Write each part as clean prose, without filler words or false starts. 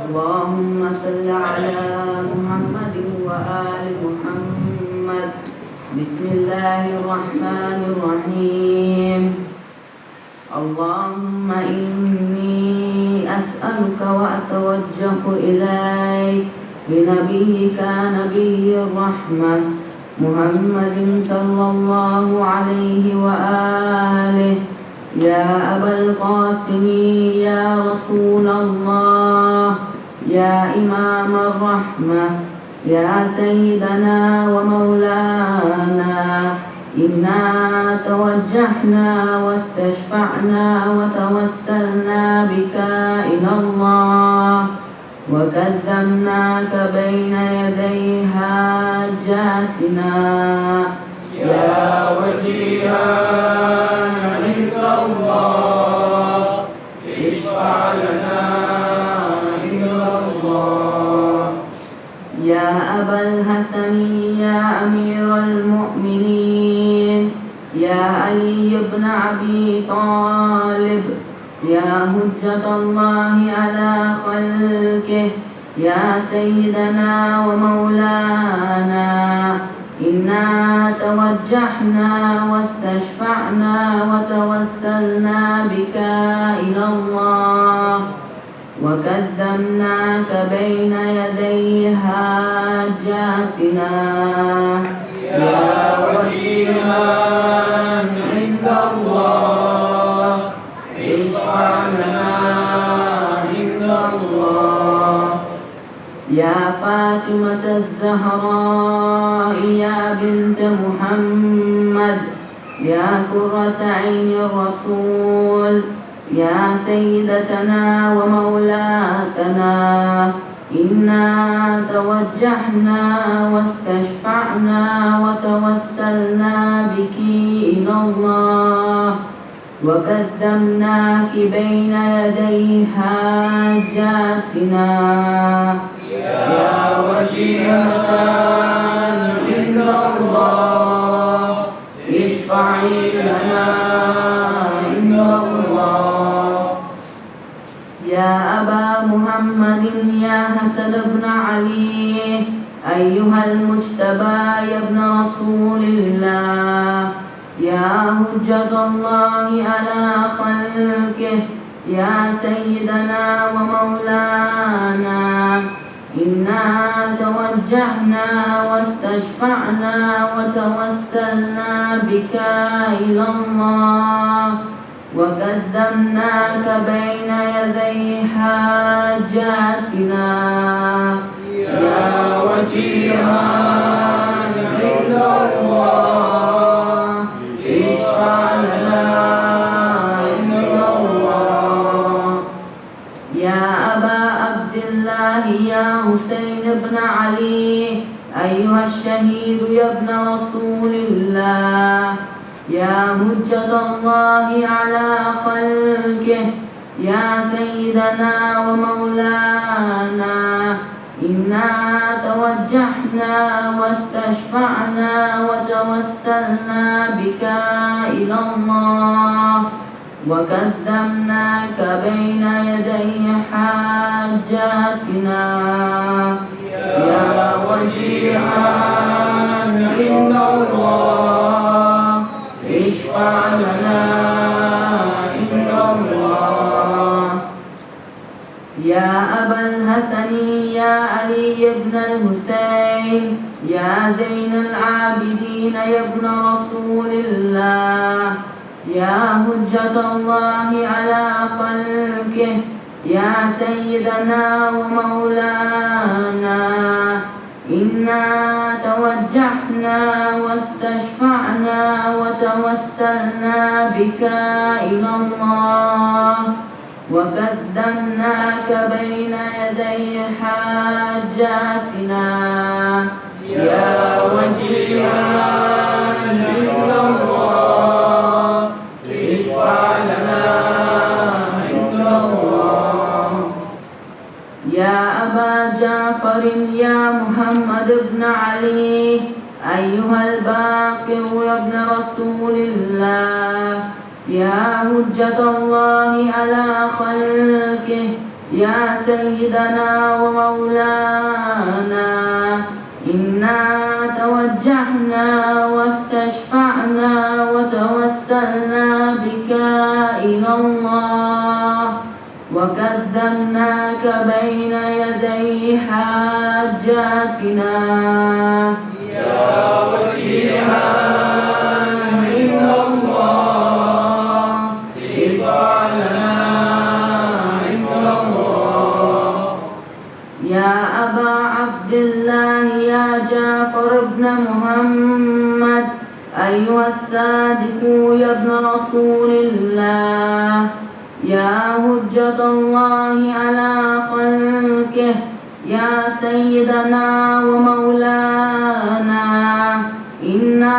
اللهم صل على محمد وآل محمد. بسم الله الرحمن الرحيم. اللهم إني أسألك وأتوجه إليك بنبيك نبي الرحمة محمد صلى الله عليه وآله. يا أبا القاسم يا رسول الله يا إمام الرحمة يا سيدنا ومولانا، إنا توجهنا واستشفعنا وتوسلنا بك إلى الله وقدمناك بين يدي حاجاتنا يا وجيها عند الله، اشفع لنا عند الله. يا أبا الحسن يا أمير المؤمنين يا علي بن أبي طالب يا حجة الله على خلقه يا سيدنا ومولانا، إنا توجهنا واستشفعنا وتوسلنا بك إلى الله وقدمناك بين يدي حاجاتنا يا وجيها عند الله، اشفع لنا عند الله. يا فاطمة الزهراء يا بنت محمد يا قرة عين الرسول يا سيدتنا ومولاتنا، إنا توجهنا واستشفعنا وتوسلنا بك إلى الله وقدمناك بين يدي حاجاتنا يا وجيهة عند الله، اشفعي لنا عند الله. يا أبا محمد يا حسن بن علي أيها المجتبى يا ابن رسول الله يا حجة الله على خلقه يا سيدنا ومولانا، إنا توجهنا واستشفعنا وتوسلنا بك إلى الله وقدمناك بين يدي حاجاتنا يا وجيها عند الله، اشفع لنا عند الله. يا أبا عبد الله يا حسين بن علي أيها الشهيد يا ابن رسول الله يا حجة الله على خلقه يا سيدنا ومولانا، إنا توجهنا واستشفعنا وتوسلنا بك إلى الله وقدمناك بين يدي حاجاتنا يا وجيها عند الله، اشفع لنا عند الله. يا أبا الحسن يا علي بن الحسين يا زين العابدين يا ابن رسول الله يا حجة الله على خلقه يا سيدنا ومولانا، إنا توجهنا واستشفعنا وتوسلنا بك إلى الله وقدمناك بين يدي حاجاتنا يا وجيها عند الله، اشفع لنا عند الله. يا أبا جعفر يا محمد بن علي أيها الباقر يا ابن رسول الله يا حجة الله على خلقه يا سيدنا ومولانا إنا توجهنا واستشفعنا وتوسلنا بك إلى الله وقدمناك بين يدي حاجاتنا يا وجيها عند الله اشفع لنا عند الله يا أبا عبد الله يا جعفر بن محمد أيها الصادق يا ابن رسول الله يا حجة الله على خلقه يا سيدنا ومولانا إنا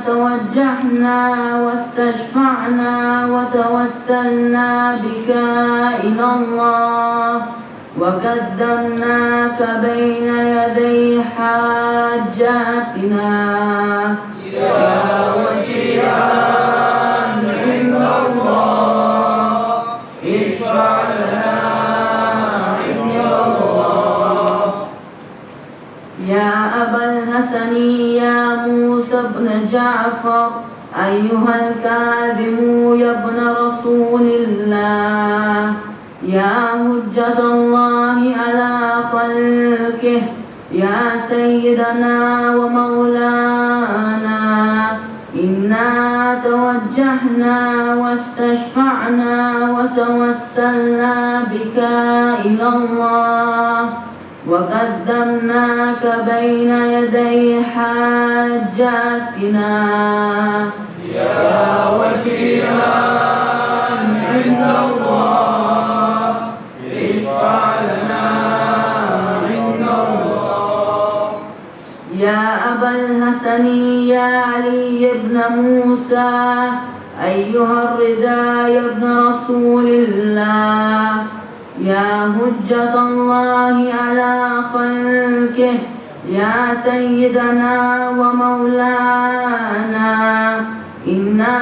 توجهنا واستشفعنا وتوسلنا بك إلى الله وقدمناك بين يدي حاجاتنا يا وجيها عند الله اشفع لنا عند الله يا أبا الحسن يا موسى بن جعفر أيها الكاظم يا ابن رسول الله يا حجة الله على خلقه يا سيدنا ومولانا إنا توجهنا واستشفعنا وتوسلنا بك إلى الله وقدمناك بين يدي حاجاتنا يا وجيها عند الله اشفع لنا عند الله يا أبا الحسن يا علي بن موسى أيها الردى يا ابن رسول الله يا حجة الله على خلقه يا سيدنا ومولانا إنا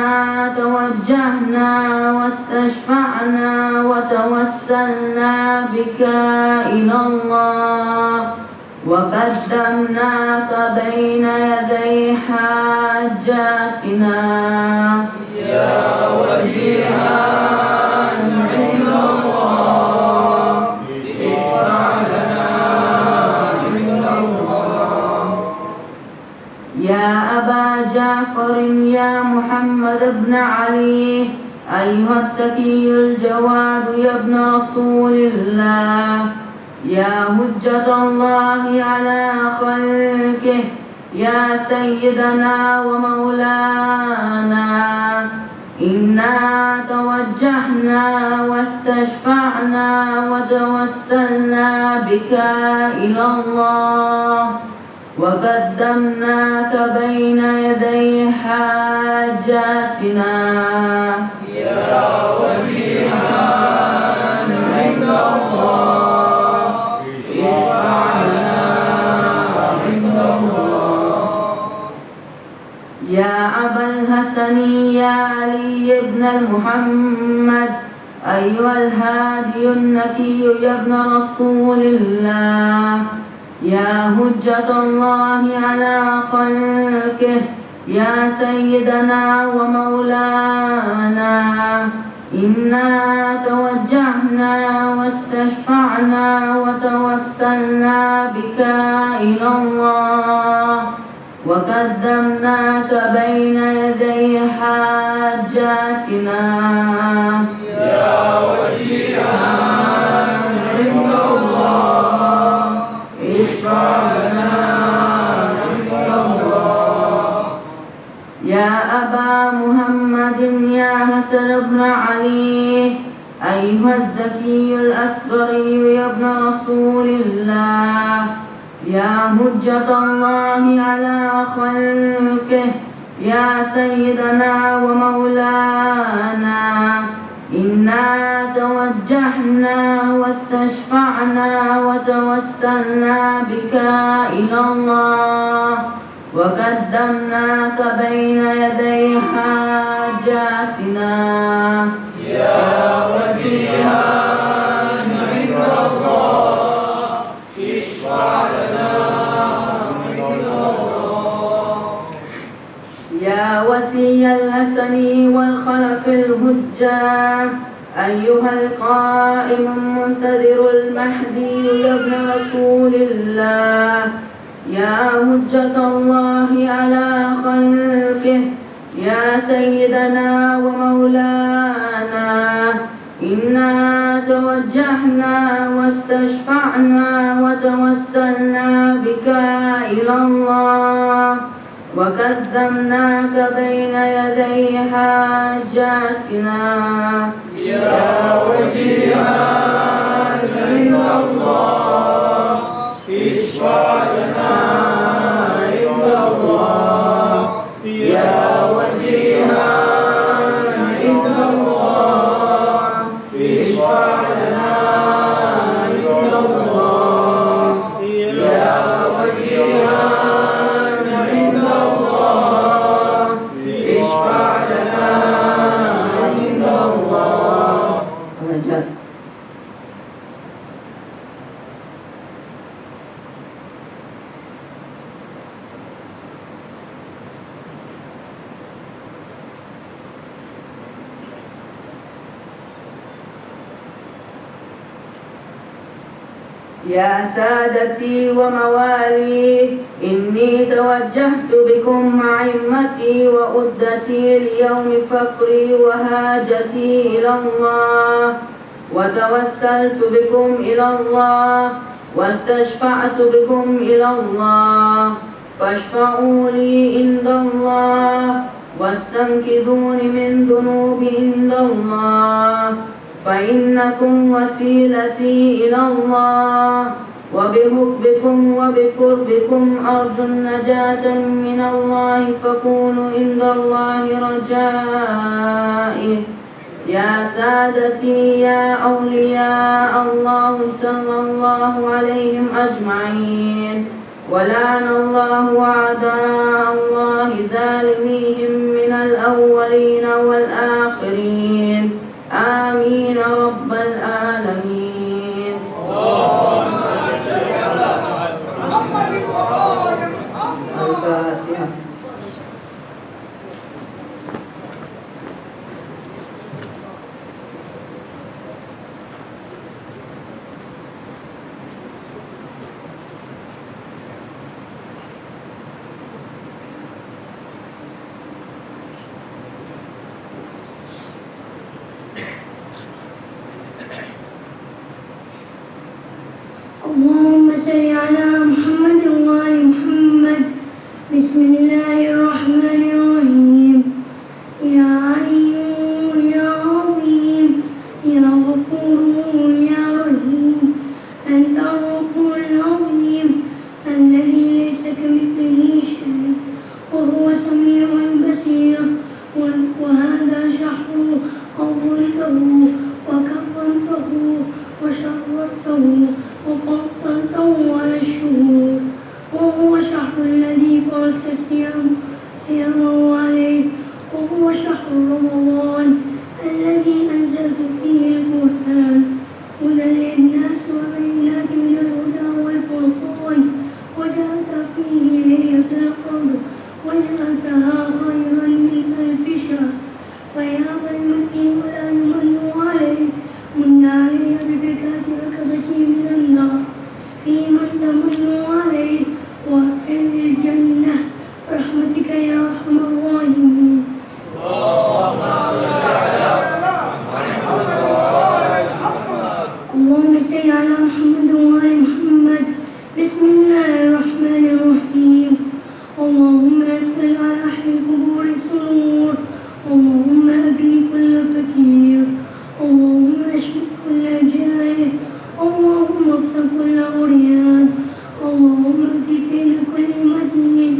توجهنا واستشفعنا وتوسلنا بك إلى الله وقدمناك بين يدي حاجاتنا يا وجيها عند الله اشفع لنا عند الله يا أبا جعفر يا محمد بن علي أيها التقي الجواد يا ابن رسول الله يا حجة الله على خلقه يا سيدنا ومولانا إنا توجهنا واستشفعنا وتوسلنا بك إلى الله وقدمناك بين يدي حاجاتنا يا وجيها عند الله اشفع لنا عند الله يا أبا الحسن يا علي بن محمد أيها الهادي النقي يا ابن رسول الله يا حجة الله على خلقه يا سيدنا ومولانا إنا توجهنا واستشفعنا وتوسلنا بك إلى الله وقدمناك بين يدي حاجاتنا يا وجيها عند الله اشفع لنا عند الله يا أبا محمد يا حسن بن علي أيها الزكي الأصغري يا ابن رسول الله يا حجة الله على خلقه يا سيدنا ومولانا إنا توجهنا واستشفعنا وتوسلنا بك إلى الله وقدمناك بين يدي حاجاتنا يا وجيها عند الحسن والخلف الهجة. أيها القائم المنتظر المهدي يا ابن رسول الله، يا هجة الله على خلقه، يا سيدنا ومولانا، إنا توجهنا واستشفعنا وتوسلنا بك إلى الله، وقدمناك بين يدي حاجاتنا يا وجيها عند الله، اشفع لنا عند الله. يا وجيها عند الله، اشفع لنا عند الله. يا وجيها عند الله، اشفع لنا عند الله. يا سادتي وموالي، إني توجهت بكم أئمتي وأدتي ليوم فقري وهاجتي إلى الله، وتوسلت بكم إلى الله، واستشفعت بكم إلى الله، فاشفعوا لي عند الله، واستنقذوني من ذنوبي عند الله، فإنكم وسيلتي إلى الله، وبحبكم وبقربكم أرجو النجاة من الله، فكونوا عند الله رجائي. يا سادتي يا أولياء الله صلى الله عليهم أجمعين، ولعن الله أعداء الله ظالميهم من الأولين والآخرين، آمين رب العالمين. الفاتحة. اللهم صل على محمد وآل محمد. بسم الله الرحمن الرحيم. يا علي يا عظيم يا غفور يا رحيم، أنت الرب العظيم الذي ليس كمثله شيء وهو سميع بصير. وهذا شهر أولته وكرمته وشرفته وفضلته على الشهور، وهو شهر الذي فرض صيامه عليه، وهو شهر رمضان الذي أنزلت فيه القرآن هدى للناس وبينات من الهدى والفرقان، وجعلت فيه ليلة القدر وجعلتها خيرا من ألف شهر. فيا ذا المن ولا يمن عليه، من علي بفكاك ركبتي من النار، في من تمن عليه وادخل الجنة برحمتك يا أرحم الراحمين. اللهم صل على محمد وآل محمد. بسم الله الرحمن الرحيم. اللهم اسأل على أهل القبور سرور، اللهم أغني كل فقير، اللهم اشف كل جائع، اللهم اكسر كل عريان، اللهم اهد دين كل مدين،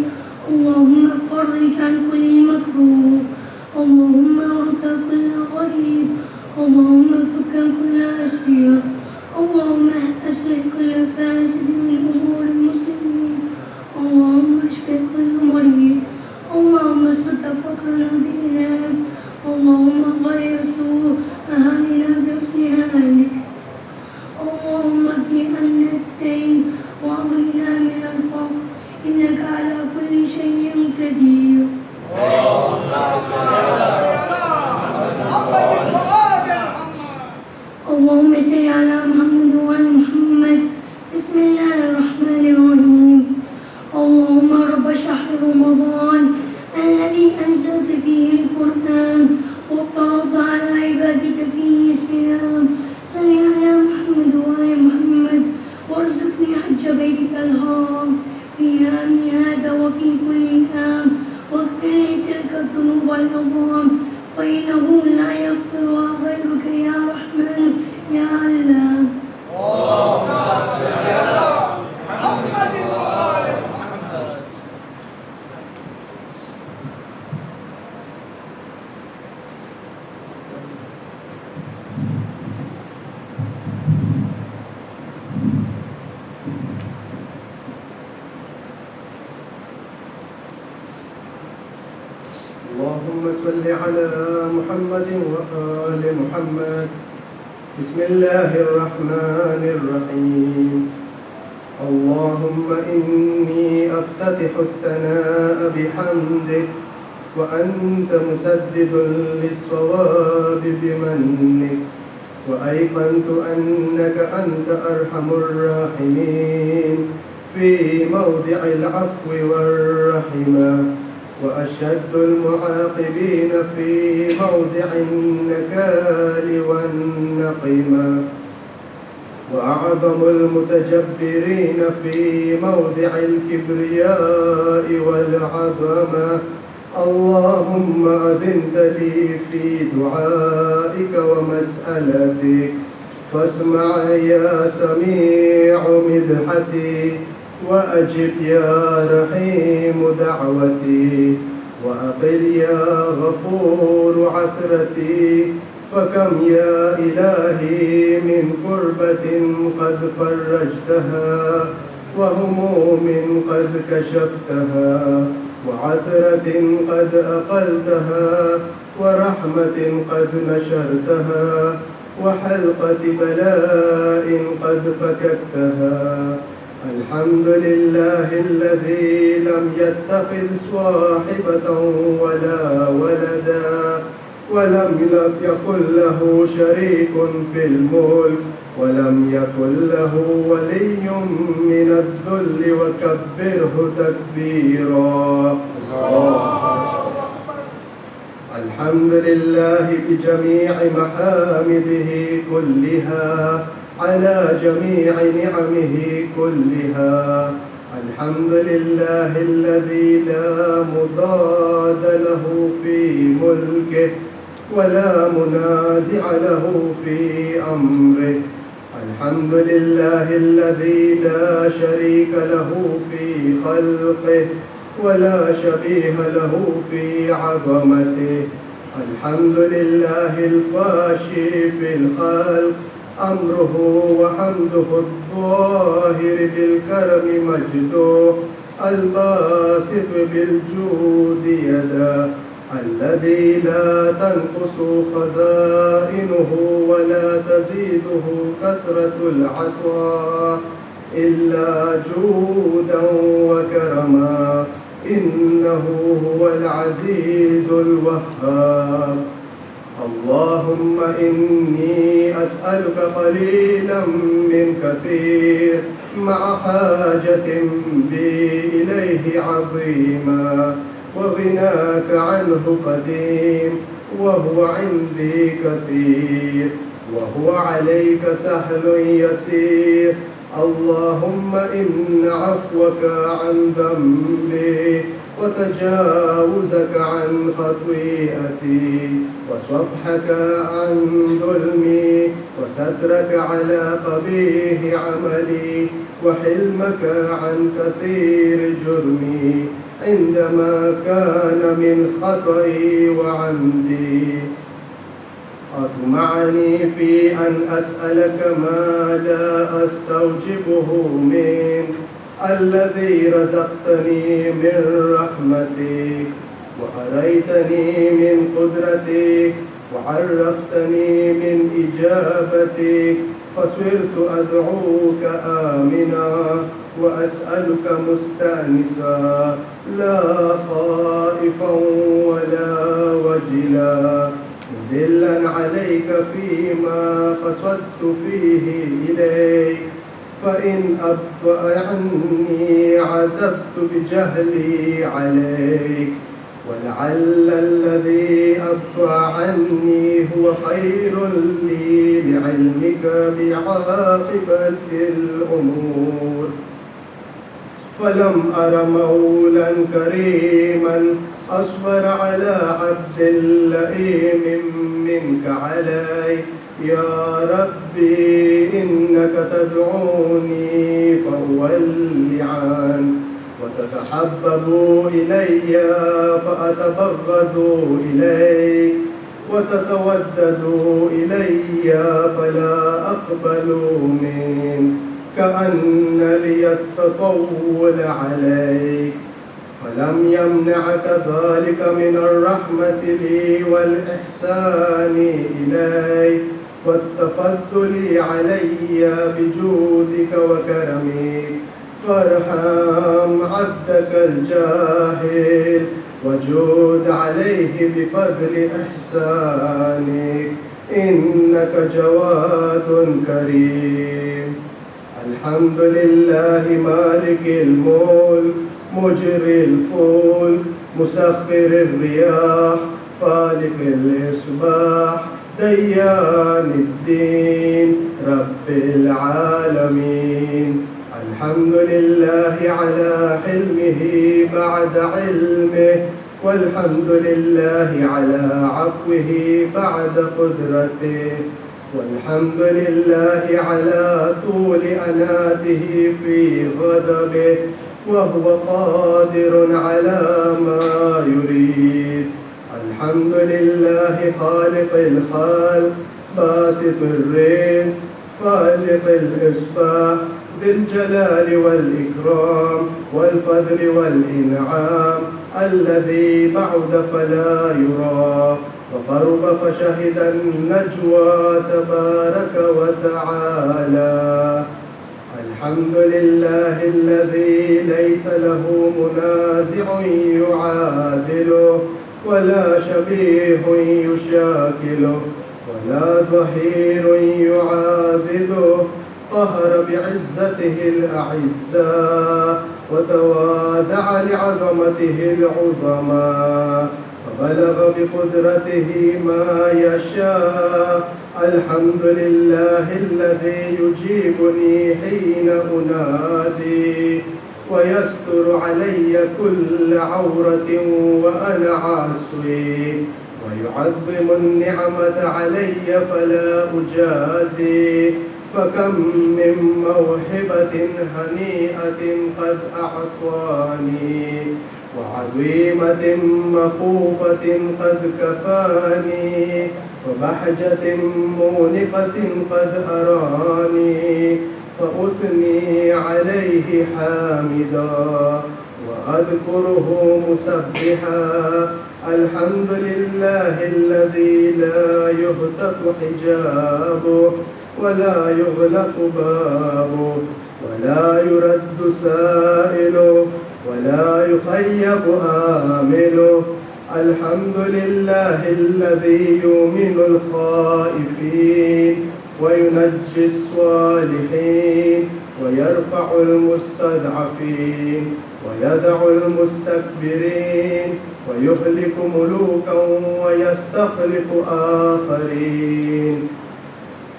اللهم فرج عن كل مكروه، اللهم ارد كل غريب، اللهم فك كل أسير، اللهم اصلح كل فاسد من أمور المسلمين، اللهم اشف كل مريض، اللهم اسد فقرنا بإنعام، اللهم غير سوء أهالنا بحسن أهلك، اللهم اقض عنا الدين وأغننا من الفقر، إنك على كل شيء قدير. الأعظام فإنه لا يغفرها غيرك يا رحمن يا علام. اللهم صل على محمد وآل محمد. اللهم صل على محمد وآل محمد. بسم الله الرحمن الرحيم. اللهم إني أفتتح الثناء بحمدك وأنت مسدد للصواب بمنك، وأيقنت أنك أنت أرحم الراحمين في موضع العفو والرحمة، وأشد المعاقبين في موضع النكال والنقمة، وأعظم المتجبرين في موضع الكبرياء والعظمة. اللهم أذنت لي في دعائك ومسألتك، فاسمع يا سميع مدحتي، وأجب يا رحيم دعوتي، وأقل يا غفور عثرتي. فكم يا إلهي من كربة قد فرجتها، وهموم قد كشفتها، وعثرة قد أقلتها، ورحمة قد نشرتها، وحلقة بلاء قد فككتها. الحمد لله الذي لم يتخذ صاحبة ولا ولدا، ولم يكن له شريك في الملك، ولم يكن له ولي من الذل، وكبره تكبيرا. الحمد لله بجميع محامده كلها، على جميع نعمه كلها. الحمد لله الذي لا مضاد له في ملكه، ولا منازع له في أمره. الحمد لله الذي لا شريك له في خلقه، ولا شبيه له في عظمته. الحمد لله الفاشي في الخلق أمره، وحمده الظاهر بالكرم مجده، الباسط بالجود يده، الذي لا تنقص خزائنه ولا تزيده كثرة العطاء إلا جودا وكرما. إنه هو العزيز الوهاب. اللهم إني أسألك قليلا من كثير، مع حاجة بي إليه عظيما، وغناك عنه قديم، وهو عندي كثير، وهو عليك سهل يسير. اللهم إن عفوك عن ذنبي، وتجاوزك عن خطيئتي، وصفحك عن ظلمي، وسترك على قبيح عملي، وحلمك عن كثير جرمي، عندما كان من خطئي وعمدي. أطمعني في أن أسألك ما لا أستوجبه منك، الذي رزقتني من رحمتك، وأريتني من قدرتك، وعرفتني من إجابتك، فصرت أدعوك آمنا، وأسألك مستأنسا، لا خائفا ولا وجلا، مدلا عليك فيما قصدت فيه إليك. فإن أبطأ عني عتبت بجهلي عليك، ولعل الذي أبطأ عني هو خير لي لعلمك بعاقبة الأمور. فلم أر مولا كريما أصبر على عبد لئيم منك علي. يا ربي إنك تدعوني فأولي عنك وتتحبب إلي فأتبغض إليك وتتودد إلي فلا أقبل منك كأن لي التطول عليك. فلم يمنعك ذلك من الرحمة لي والإحسان إلي والتفضل علي بجودك وكرمك. فارحم عبدك الجاهل وجود عليه بفضل إحسانك إنك جواد كريم. الحمد لله مالك الملك مجري الفلك مسخر الرياح فالق الإصباح ديان الدين رب العالمين. الحمد لله على حلمه بعد علمه والحمد لله على عفوه بعد قدرته والحمد لله على طول أناته في غضبه وهو قادر على ما يريد. الحمد لله خالق الخلق باسط الرزق خالق الإصباح ذي الجلال والإكرام والفضل والإنعام الذي بعد فلا يرى وقرب فشهد النجوى تبارك وتعالى. الحمد لله الذي ليس له منازع يعادله ولا شبيه يشاكله ولا ظهير يعاذده. قهر بعزته الأعزاء وتوادع لعظمته العظماء فبلغ بقدرته ما يشاء. الحمد لله الذي يجيبني حين أنادي ويستر علي كل عورة وأنا عاصي ويعظم النعمة علي فلا أجازي. فكم من موهبة هنيئة قد أعطاني وعظيمة مخوفة قد كفاني وبحجة مونقة قد أراني فأثني عليه حامدا وأذكره مسبحا. الحمد لله الذي لا يهتك حجابه ولا يغلق بابه ولا يرد سائله ولا يخيب آمله. الحمد لله الذي يؤمن الخائفين وينجي الصالحين ويرفع المستضعفين ويدع المستكبرين ويهلك ملوكا ويستخلف آخرين.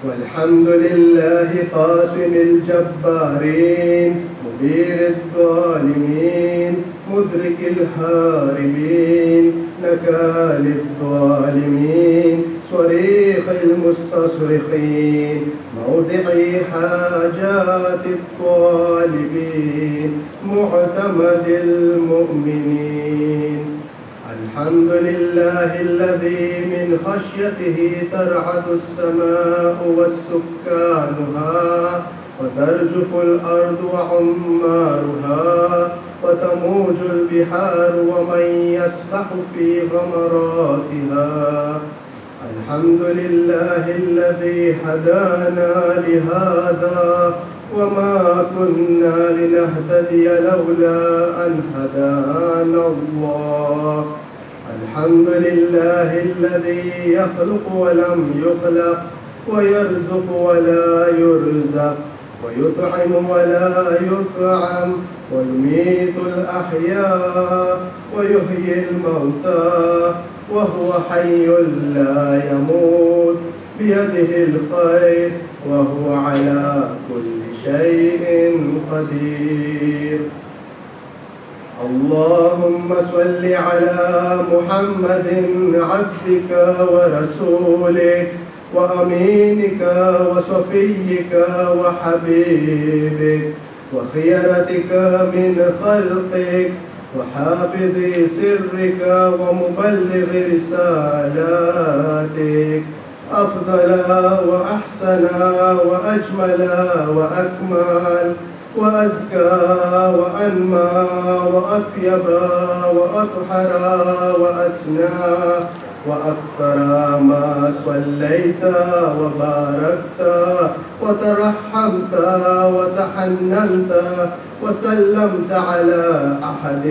والحمد لله قاسم الجبارين مبير الظالمين مدرك الهاربين نكال الظالمين صريخ المستصرخين موضع حاجات الطالبين معتمد المؤمنين. الحمد لله الذي من خشيته ترعد السماء والسكانها وترجف الأرض وعمارها وتموج البحار ومن يسبح في غمراتها. الحمد لله الذي هدانا لهذا وما كنا لنهتدي لولا أن هدانا الله. الحمد لله الذي يخلق ولم يخلق ويرزق ولا يرزق ويطعم ولا يطعم ويميت الأحياء ويحيي الموتى وهو حي لا يموت بيده الخير وهو على كل شيء قدير. اللهم صل على محمد عبدك ورسولك وأمينك وصفيك وحبيبك وخيرتك من خلقك وحافظ سرك ومبلغ رسالاتك، أفضل وأحسن وأجمل وأكمل وأزكى وأنمى وأطيب وأطهر وأسنى وأكثر ما صليت وباركت وترحمت وتحننت وسلمت على أحد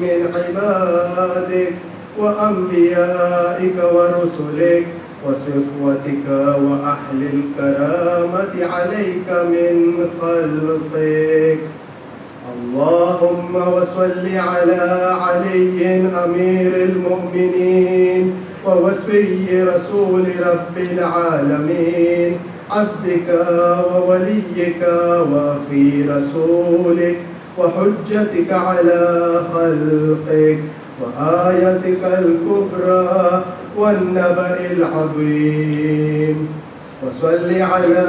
من عبادك وأنبيائك ورسلك وصفوتك وأهل الكرامة عليك من خلقك. اللهم وصل على علي أمير المؤمنين ووصي رسول رب العالمين، عبدك ووليك وأخي رسولك وحجتك على خلقك وآيتك الكبرى والنبأ العظيم. وصل على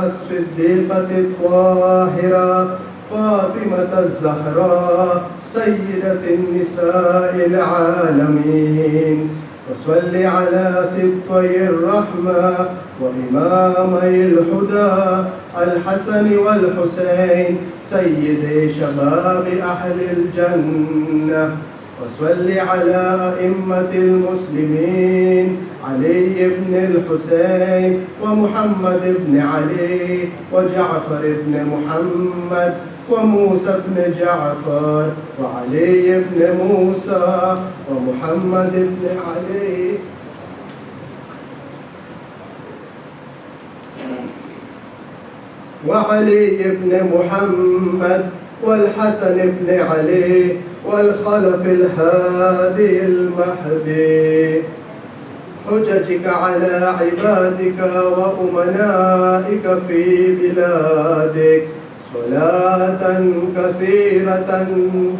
الصديقة الطاهرة فاطمة الزهراء سيدة النساء العالمين. وصل على سبطي الرحمة وإمامي الهدى الحسن والحسين سيدي شباب أهل الجنة. وصل على أئمة المسلمين علي بن الحسين ومحمد بن علي وجعفر بن محمد وموسى بن جعفر وعلي بن موسى ومحمد بن علي وعلي بن محمد والحسن بن علي والخلف الهادي المهدي. حججك على عبادك وأمنائك في بلادك صلاة كثيرة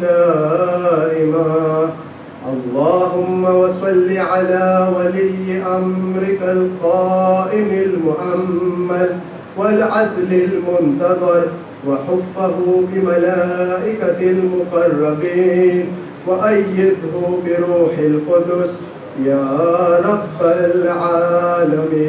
دائمة. اللهم وصل على ولي أمرك القائم المؤمل والعدل المنتظر وحفه بملائكة المقربين وأيده بروح القدس يا رب العالمين.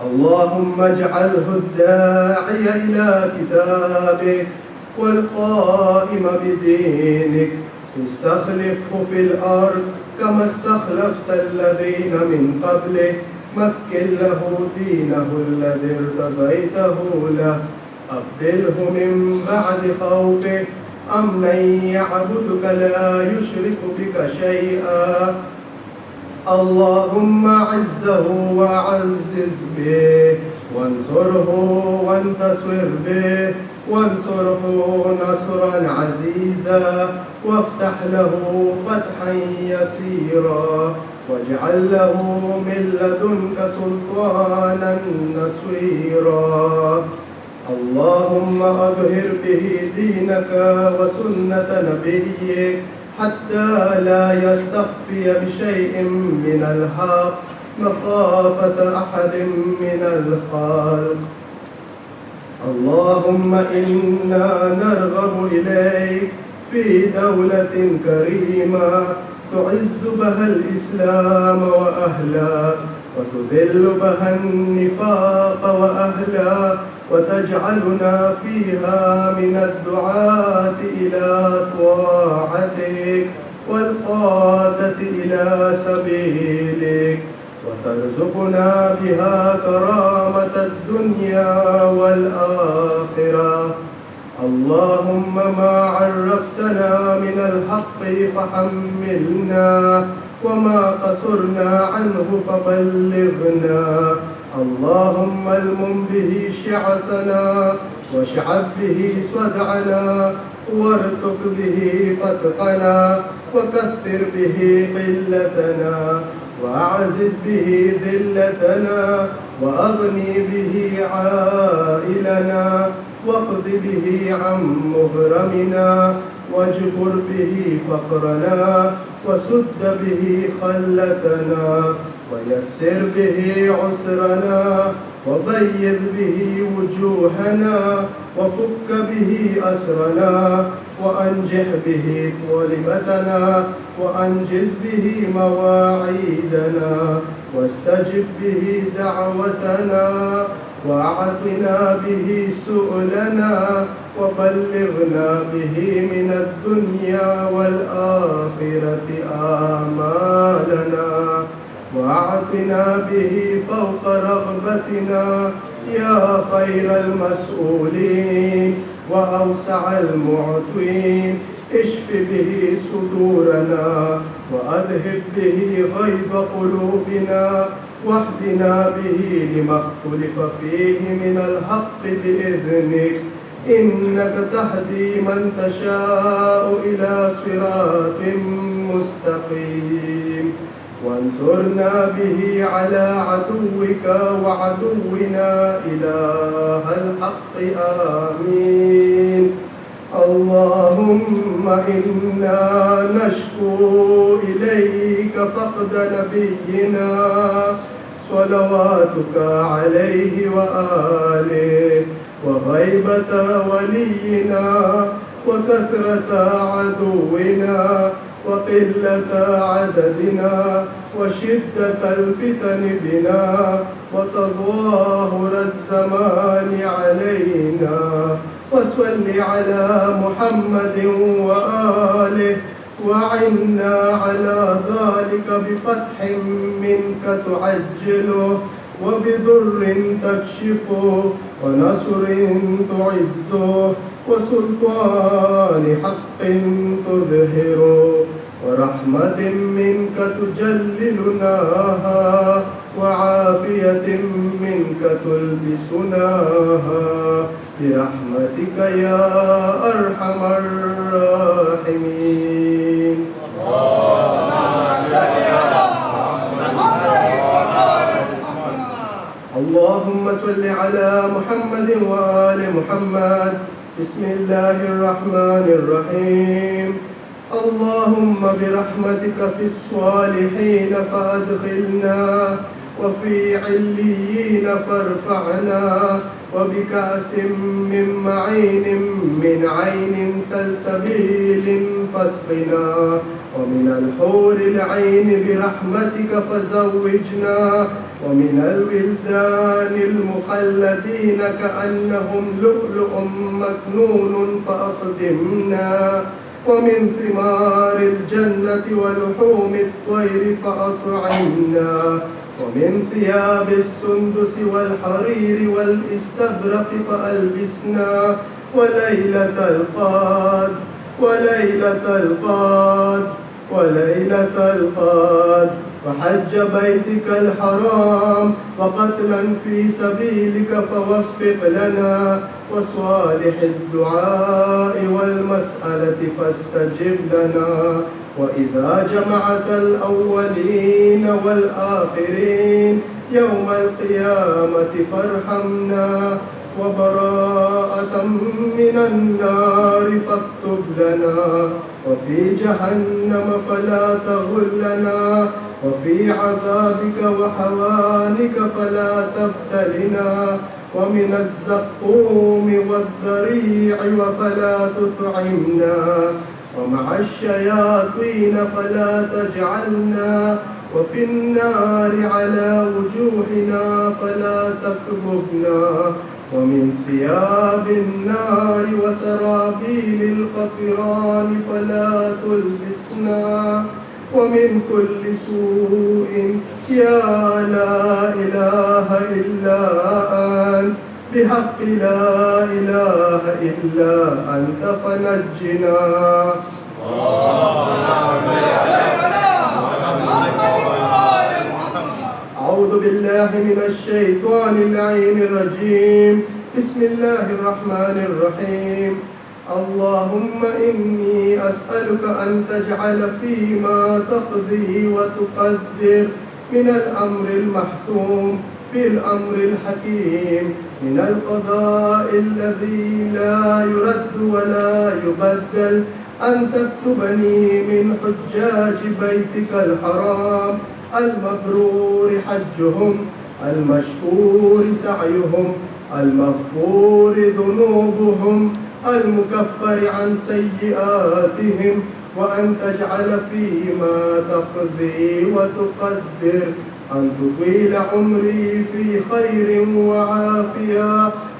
اللهم اجعله الداعي إلى كتابك والقائم بدينك، استخلفه في الأرض كما استخلفت الذين من قبله، مكن له دينه الذي ارتضيته له، أبدله من بعد خوفه أمنا يعبدك لا يشرك بك شيئا. اللهم أعزه وأعزز به وانصره وانتصر به وانصره نصرا عزيزا وافتح له فتحا يسيرا واجعل له من لدنك سلطانا نصيرا. اللهم أظهر به دينك وسنة نبيك حتى لا يستخفي بشيء من الحق مخافة أحد من الخلق. اللهم إنا نرغب إليك في دولة كريمة تعز بها الإسلام وأهله وتذل بها النفاق وأهله وتجعلنا فيها من الدعاة إلى طاعتك والقادة إلى سبيلك وترزقنا بها كرامة الدنيا والآخرة. اللهم ما عرفتنا من الحق فحملنا وما قصرنا عنه فبلغنا. اللهم المم به شعثنا واشعب به صدعنا وارتق به فتقنا وكثر به قلتنا، وأعزز به ذلتنا، وأغني به عائلنا، واقض به عن مغرمنا، واجبر به فقرنا، وسد به خلتنا، ويسر به عسرنا، وبيض به وجوهنا، وفك به أسرنا، وأنجح به طلبتنا، وأنجز به مواعيدنا، واستجب به دعوتنا، وأعطنا به سؤلنا، وبلغنا به من الدنيا والآخرة آمالنا، وأعطنا به فوق رغبتنا يا خير المسؤولين وأوسع المعطين. اشف به صدورنا، وأذهب به غيظ قلوبنا، واهدنا به لما اختلف فيه من الحق بإذنك، إنك تهدي من تشاء إلى صراط مستقيم. وانصرنا به على عدوك وعدونا إله الحق آمين. اللهم إنا نشكو إليك فقد نبينا صلواتك عليه وآله، وغيبة ولينا، وكثرة عدونا، وقلة عددنا، وشدة الفتن بنا، وتظاهر الزمان علينا. وصل على محمد وآله، وعنا على ذلك بفتح منك تعجله، وبضر تكشفه، ونصر تعزه، وسلطان حق تظهره، ورحمة منك تجللناها، وعافية منك تلبسناها، برحمتك يا أرحم الراحمين. اللهم صل على محمد وآل محمد. بسم الله الرحمن الرحيم. اللهم برحمتك في الصالحين فأدخلنا، وفي عليين فارفعنا، وبكأس من معين من عين سلسبيل فاسقنا، ومن الحور العين برحمتك فزوجنا، ومن الولدان المخلدين كأنهم لؤلؤ مكنون فأخدمنا، ومن ثمار الجنة ولحوم الطير فأطعمنا، ومن ثياب السندس والحرير والاستبرق فألبسنا، وليلة القدر وليلة القدر وليلة القدر، وحج بيتك الحرام، وقتلا في سبيلك فوفق لنا، وصالح الدعاء والمسألة فاستجب لنا. وإذا جمعت الأولين والآخرين يوم القيامة فارحمنا، وبراءة من النار فاكتب لنا، وفي جهنم فلا تغلنا، وفي عذابك وحوانك فلا تبتلنا، ومن الزقوم والذريع فلا تطعمنا، ومع الشياطين فلا تجعلنا، وفي النار على وجوهنا فلا تكببنا، ومن ثياب النار وسرابيل القطران فلا تلبسنا، ومن كل سوء يا لا إله إلا أنت، بحق لا إله إلا أنت فنجنا. أعوذ بالله من الشيطان اللعين الرجيم. بسم الله الرحمن الرحيم. اللهم إني أسألك أن تجعل فيما تقضي وتقدر من الأمر المحتوم في الأمر الحكيم من القضاء الذي لا يرد ولا يبدل أن تكتبني من حجاج بيتك الحرام المبرور حجهم المشكور سعيهم المغفور ذنوبهم المكفر عن سيئاتهم وأن تجعل فيما تقضي وتقدر أن تطيل عمري في خير وعافية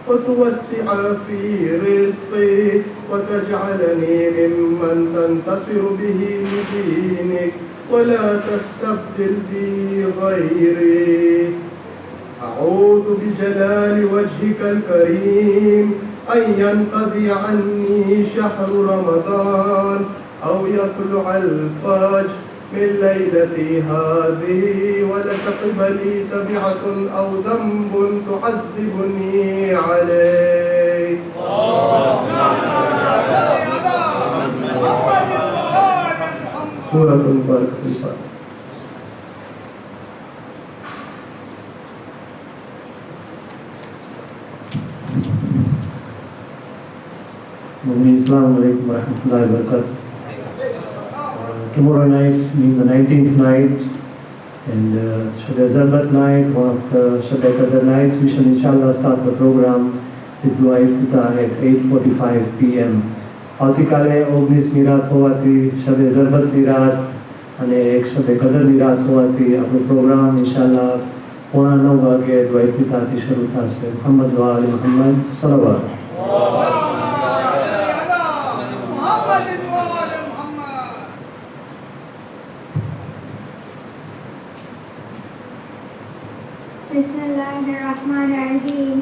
وتوسع في رزقي وتجعلني ممن تنتصر به لدينك ولا تستبدل بي غيري. أعوذ بجلال وجهك الكريم أن ينقضي عني شهر رمضان أو يطلع الفجر من ليلتي هذه ولتقب لي تبعة أو ذنب تعذبني عليه. سورة البركة الفاتحة. Assalamu alaikum wa rahmatullahi wa barakatuh. Tomorrow night being the 19th night and Ziyarat night, one of the Shab-e-Qadr nights, we shall inshallah start the program with Dua Iftitah at 8:45 p.m. આવતીકાલે 19 મી રાત હોવાથી શબ-એ-ઝરબત ની રાત અને એક શબ-એ-કદર ની રાત હોવાથી આપણો પ્રોગ્રામ ઇન્શાઅલ્લાહ 9:45 વાગે દુઆ ઇફ્તિતાહથી શરૂ થશે. મુહમ્મદ વ આલે Muhammad સલવાત. Bismillahirrahmanirrahim.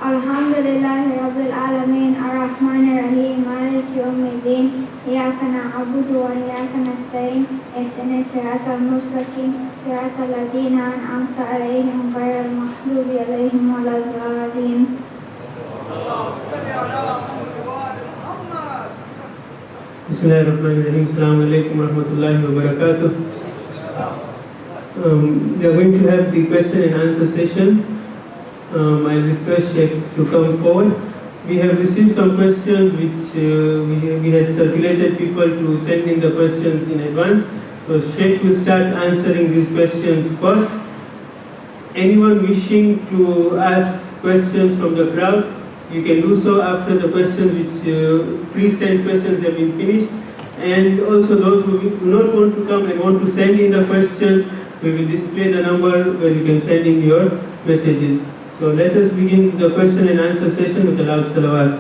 Alhamdulillahi Rabbil Alameen. Ar-Rahmanir-Rahim. Maliki Yawmiddin. Iyyaka na'budu wa iyyaka nasta'in. Ihdinas siratal mustaqim. Siratal ladzina an'amta 'alaihim ghairil maghdubi 'alaihim waladdallin. Bismillahirrahmanirrahim. Assalamu alaikum wa rahmatullahi wa barakatuh. We are going to have the question and answer sessions. I request Sheikh to come forward. We have received some questions which we had circulated people to send in the questions in advance. So Sheikh will start answering these questions first. Anyone wishing to ask questions from the crowd, you can do so after the questions which pre-sent questions have been finished. And also those who do not want to come and want to send in the questions, we will display the number where you can send in your messages. So let us begin the question and answer session with a loud salawat.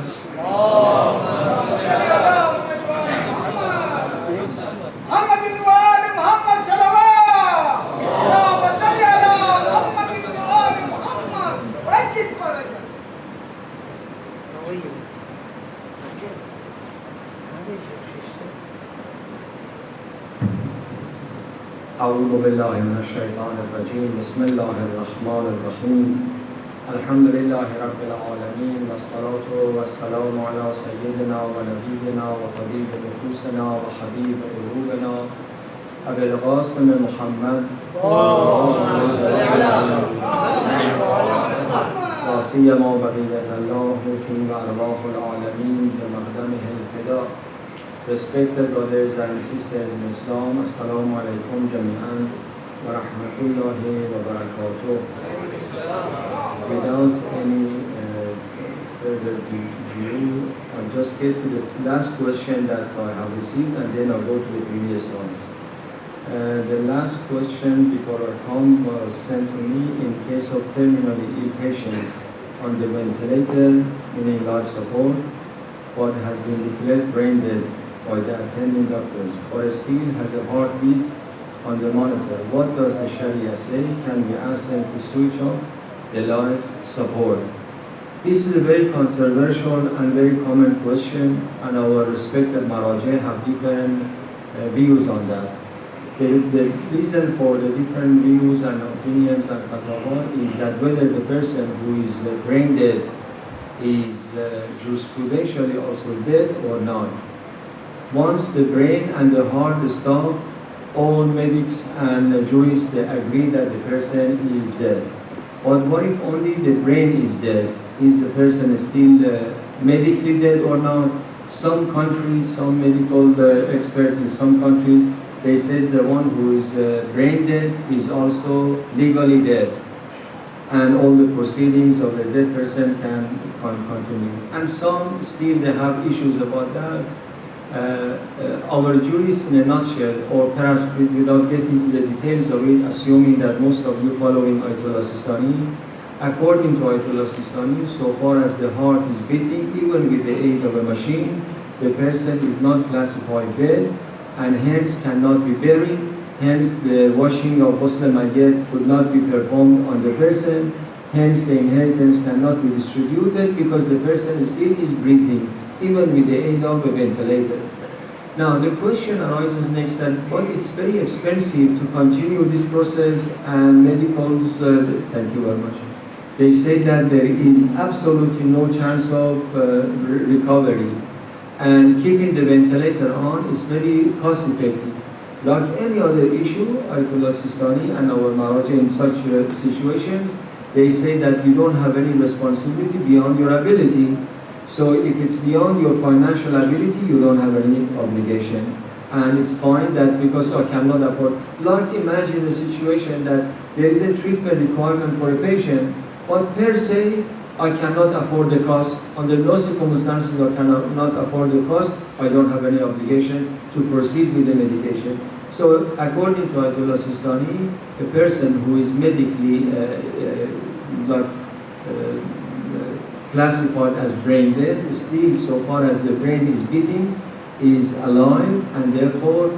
أعوذ بالله من الشيطان الرجيم بسم الله الرحمن الرحيم الحمد لله رب العالمين والصلاة والسلام على سيدنا ونبينا وطبيب نفوسنا وحبيب قلوبنا أبي القاسم محمد وسيما بقية الله في أرواح العالمين بمقدمه الفداء. Respected brothers and sisters in Islam, Assalamu alaikum jami'an wa rahmatullahi wa barakatuh. Without any further ado, I'll just get to the last question that I have received and then I'll go to the previous ones. The last question before I come was sent to me in case of terminally ill patient on the ventilator, meaning life support, but has been declared brain dead by the attending doctors, or still has a heartbeat on the monitor. What does the Sharia say? Can we ask them to switch off the life support? This is a very controversial and very common question, and our respected Maraji have different views on that. The reason for the different views and opinions and fatwa is that whether the person who is brain dead is jurisprudentially also dead or not. Once the brain and the heart stop, all medics and jurists they agree that the person is dead. But what if only the brain is dead? Is the person still medically dead or not? Some countries, some medical experts in some countries, they said the one who is brain dead is also legally dead. And all the proceedings of the dead person can continue. And some still they have issues about that. Our jurists in a nutshell, or perhaps without getting to the details of it, assuming that most of you following Ayatollah Sistani, according to Ayatollah Sistani, so far as the heart is beating, even with the aid of a machine, the person is not classified dead and hence cannot be buried. Hence the washing of Ghusl al-Mayyit could not be performed on the person. Hence the inheritance cannot be distributed because the person still is breathing, even with the aid of a ventilator. Now the question arises next that, but it's very expensive to continue this process, and medicals, thank you very much, they say that there is absolutely no chance of recovery, and keeping the ventilator on is very cost effective. Like any other issue, Ayatollah Sistani and our Maharaja in such situations, they say that you don't have any responsibility beyond your ability. So if it's beyond your financial ability, you don't have any obligation. And it's fine that because I cannot afford, like imagine a situation that there is a treatment requirement for a patient, but per se, I cannot afford the cost. Under no circumstances I cannot afford the cost. I don't have any obligation to proceed with the medication. So according to Ayatollah Sistani, a person who is medically classified as brain dead, still so far as the brain is beating, is alive, and therefore,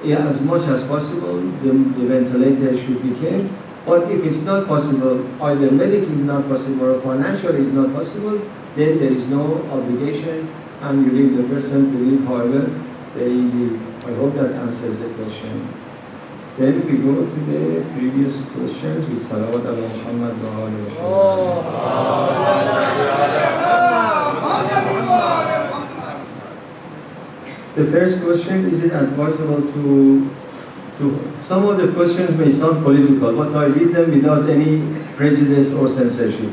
as much as possible, the ventilator should be kept. But if it's not possible, either medically not possible or financially is not possible, then there is no obligation and you leave the person to live however they live. I hope that answers the question. Then we go to the previous questions with Salawat ala Muhammad wa ala. The first question, is it advisable to some of the questions may sound political, but I read them without any prejudice or censorship.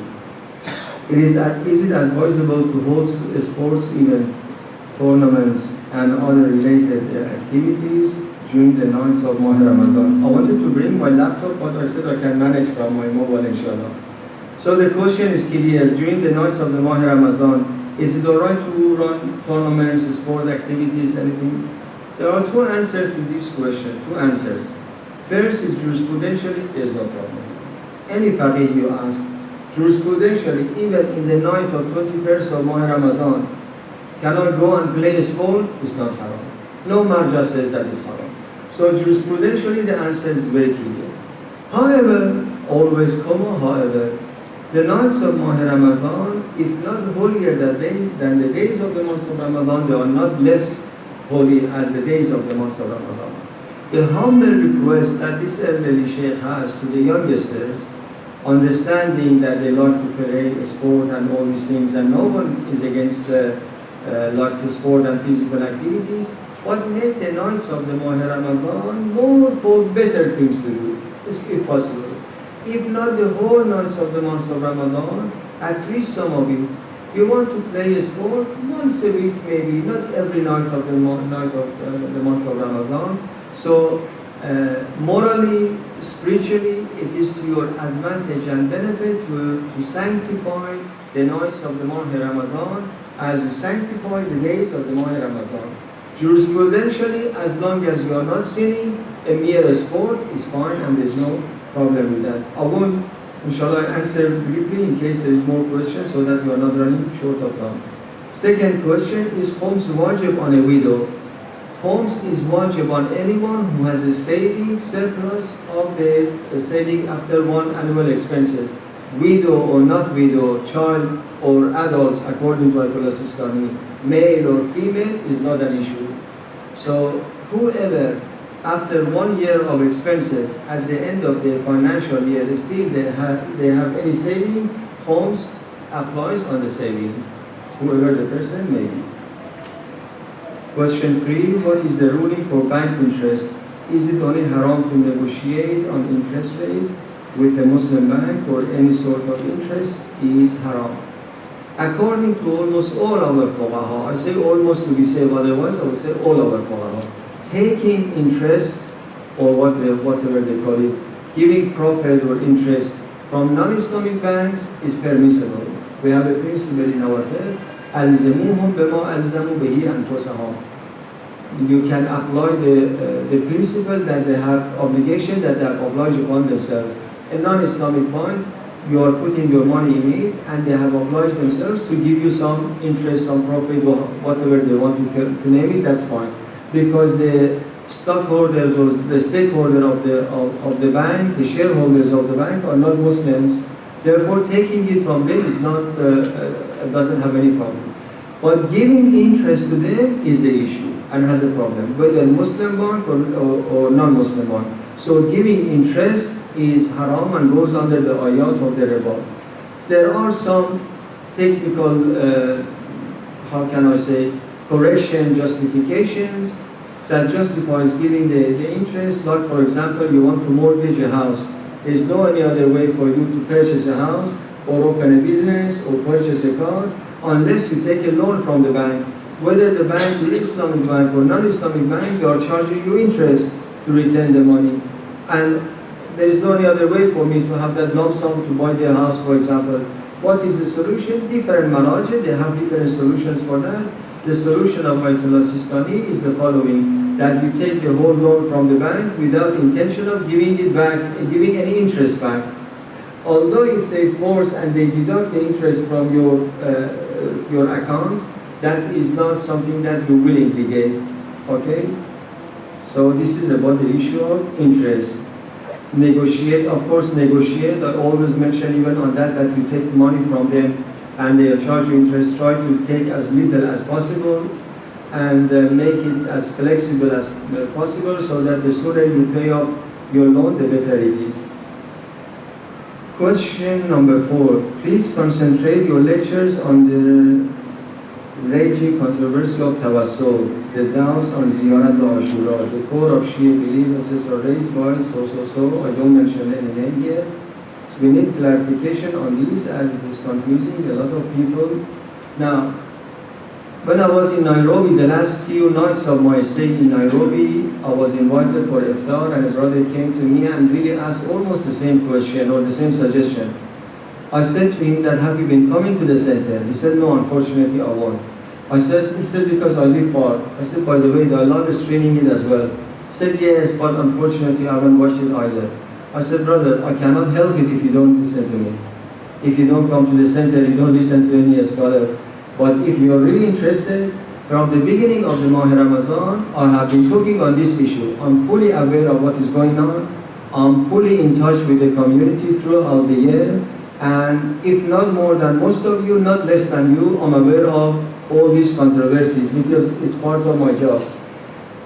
Is it advisable to host sports events, tournaments, and other related activities during the nights of Mahe Ramadhan? I wanted to bring my laptop, but I said I can manage from my mobile, inshallah. So the question is clear. During the nights of the Mahe Ramadhan, is it alright to run tournaments, sport activities, anything? There are two answers to this question, two answers. First is jurisprudentially, there's no problem. Any faqih you ask, jurisprudentially, even in the night of 21st of Mahe Ramadhan, cannot go and play a sport, it's not haram. No marja says that it's haram. So jurisprudentially, the answer is very clear. However, always comma, however, the nights of Mahe Ramadhan, if not holier than the days of the month of Ramadan, they are not less holy as the days of the month of Ramadan. The humble request that this elderly Sheikh has to the youngsters, understanding that they like to play sport and all these things, and no one is against like sport and physical activities, but make the nights of the Mahe Ramadhan more for better things to do, if possible. If not the whole nights of the month of Ramadan, at least some of you want to play a sport once a week, maybe not every night of the month of Ramadan. So morally, spiritually, it is to your advantage and benefit to sanctify the nights of the Mahe Ramadan as you sanctify the days of the Mahe Ramadan. Jurisprudentially, as long as you are not sinning, a mere sport is fine and there is no problem with that. I won't, inshallah, answer briefly in case there is more questions so that we are not running short of time. Second question, is khums wajib on a widow? Khums is wajib on anyone who has a saving surplus of the saving after one annual expenses. Widow or not widow, child or adults, according to Ayatollah Sistani, male or female, is not an issue. So whoever, after 1 year of expenses, at the end of the financial year, still they have any saving, khums applies on the saving, whoever the person may be. Question 3, what is the ruling for bank interest? Is it only haram to negotiate on interest rate with a Muslim bank, or any sort of interest is haram? According to almost all our fuqaha, I say almost to be safe, otherwise I would say all our fuqaha, taking interest, or whatever they call it, giving profit or interest from non-Islamic banks is permissible. We have a principle in our faith, أَلْزَمُوهُمْ بِمَا أَلْزَمُوا بِهِ أَنفُسَهُم. You can apply the principle that they have obligation, that they have obliged upon themselves. A non-Islamic bank, you are putting your money in it, and they have obliged themselves to give you some interest, some profit, whatever they want to name it, that's fine. Because the stockholders or the stakeholder of the bank, the shareholders of the bank are not Muslims. Therefore, taking it from them is not doesn't have any problem. But giving interest to them is the issue and has a problem, whether Muslim bank or non-Muslim bank. So giving interest is haram and goes under the ayat of the riba. There are some technical, how can I say, correction justifications that justifies giving the interest. Like, for example, you want to mortgage a house. There's no any other way for you to purchase a house or open a business or purchase a car unless you take a loan from the bank. Whether the bank is Islamic bank or non-Islamic bank, they are charging you interest to return the money. And there is no any other way for me to have that lump sum to buy the house, for example. What is the solution? Different manajid, they have different solutions for that. The solution of Ayatollah Sistani is the following, that you take the whole loan from the bank without intention of giving it back, giving any interest back. Although if they force and they deduct the interest from your account, that is not something that you willingly get, okay? So this is about the issue of interest. Negotiate, of course, negotiate. I always mention even on that you take money from them and they charge you interest. Try to take as little as possible and make it as flexible as possible, so that the sooner you pay off your loan, the better it is. Question number 4. Please concentrate your lectures on the raging controversy of Tawwasul, the doubts on Ziyarat or Ashura. The core of Shia beliefs are raised by so. I don't mention any name here. So we need clarification on these, as it is confusing a lot of people. Now, when I was in Nairobi, the last few nights of my stay in Nairobi, I was invited for Iftitah, and a brother came to me and really asked almost the same question or the same suggestion. I said to him that, have you been coming to the center? He said, no, unfortunately I won't. He said, because I live far. I said, by the way, the Allah is streaming it as well. He said, yes, but unfortunately I haven't watched it either. I said, brother, I cannot help it if you don't listen to me. If you don't come to the center, you don't listen to any scholar. But if you are really interested, from the beginning of the Mahe Ramadhan, I have been talking on this issue. I'm fully aware of what is going on. I'm fully in touch with the community throughout the year. And if not more than most of you, not less than you, I'm aware of all these controversies because it's part of my job.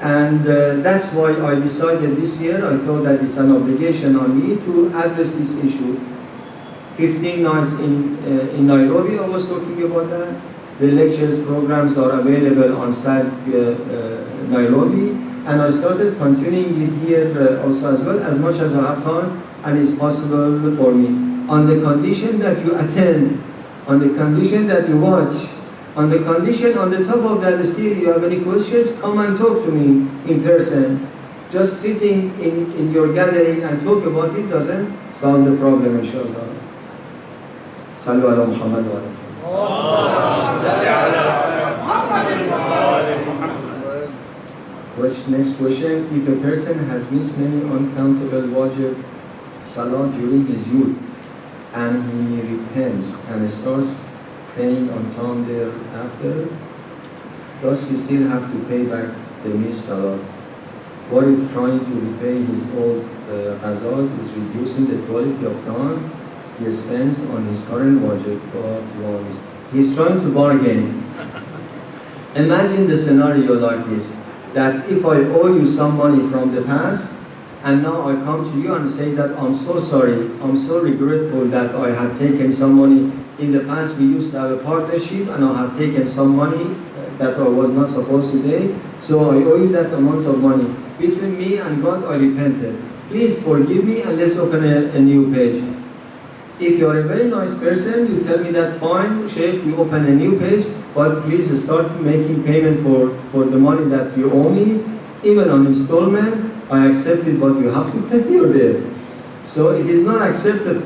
And that's why I decided this year, I thought that it's an obligation on me to address this issue. 15 nights in Nairobi, I was talking about that. The lectures, programs are available on SAG Nairobi. And I started continuing it here also as well, as much as I have time and it's possible for me. On the condition that you attend, on the condition that you watch, on the condition, on the top of that still, you have any questions, come and talk to me in person. Just sitting in your gathering and talk about it doesn't solve the problem, inshallah. Sallu ala Muhammad wa Next question, if a person has missed many uncountable wajib salah during his youth and he repents and starts praying on time thereafter, does he still have to pay back the missed salah? What if trying to repay his old qazas is reducing the quality of time he spends on his current wajib ones? He's trying to bargain. Imagine the scenario like this, that if I owe you some money from the past, and now I come to you and say that I'm so sorry, I'm so regretful that I had taken some money In the past, we used to have a partnership, and I have taken some money that I was not supposed to take, so I owe you that amount of money. Between me and God, I repented. Please forgive me, and let's open a new page. If you are a very nice person, you tell me that, fine, Sheikh, we open a new page, but please start making payment for the money that you owe me, even on installment. I accept it, but you have to pay your debt. So it is not acceptable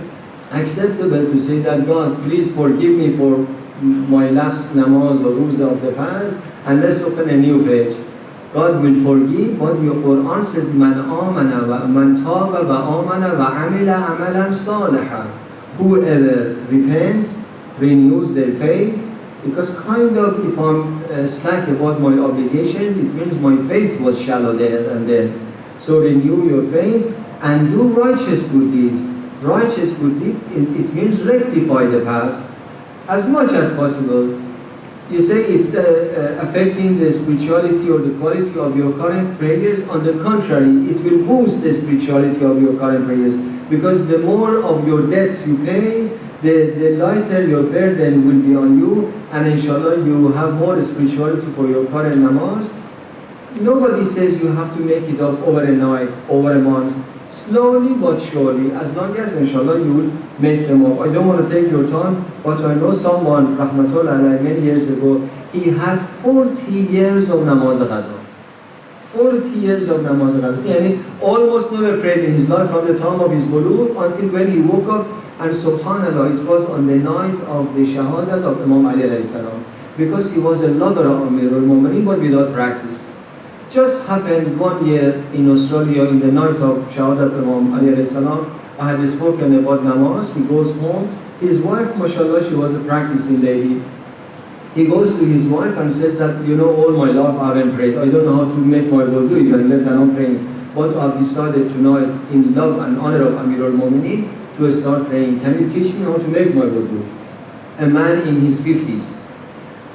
to say that, God, please forgive me for my last namaz or ruza of the past, and let's open a new page. God will forgive, but your Quran says, Man amana wa man taba wa amana wa amila amalan salihan. Whoever repents, renews their faith, because kind of if I'm slack about my obligations, it means my faith was shallow there and then. So renew your faith and do righteous good deeds. Righteous good deed, it means rectify the past as much as possible. You say it's affecting the spirituality or the quality of your current prayers. On the contrary, it will boost the spirituality of your current prayers, because the more of your debts you pay, the lighter your burden will be on you, and inshallah you have more spirituality for your current namaz. Nobody says you have to make it up over a night, over a month. Slowly but surely, as long as inshallah you will make them up. I don't want to take your time, but I know someone, rahmatullah alayhi, many years ago, he had 40 years of namaz qaza. 40 years of namaz qaza. Yani almost never prayed in his life from the time of his bulugh until when he woke up, and subhanallah, it was on the night of the shahadat of Imam Ali alayhi salam, because he was a lover of Amir al-Mu'mineen but without practice. Just happened one year in Australia in the night of Shahadat Imam Ali alayhi salam. I had spoken about namaz. He goes home. His wife, mashallah, she was a practicing lady. He goes to his wife and says that, you know, all my life I haven't prayed. I don't know how to make my wuzu even, let alone praying. But I've decided tonight, in love and honor of Amir al-Mu'mineen, to start praying. Can you teach me how to make my wuzu? A man in his 50s.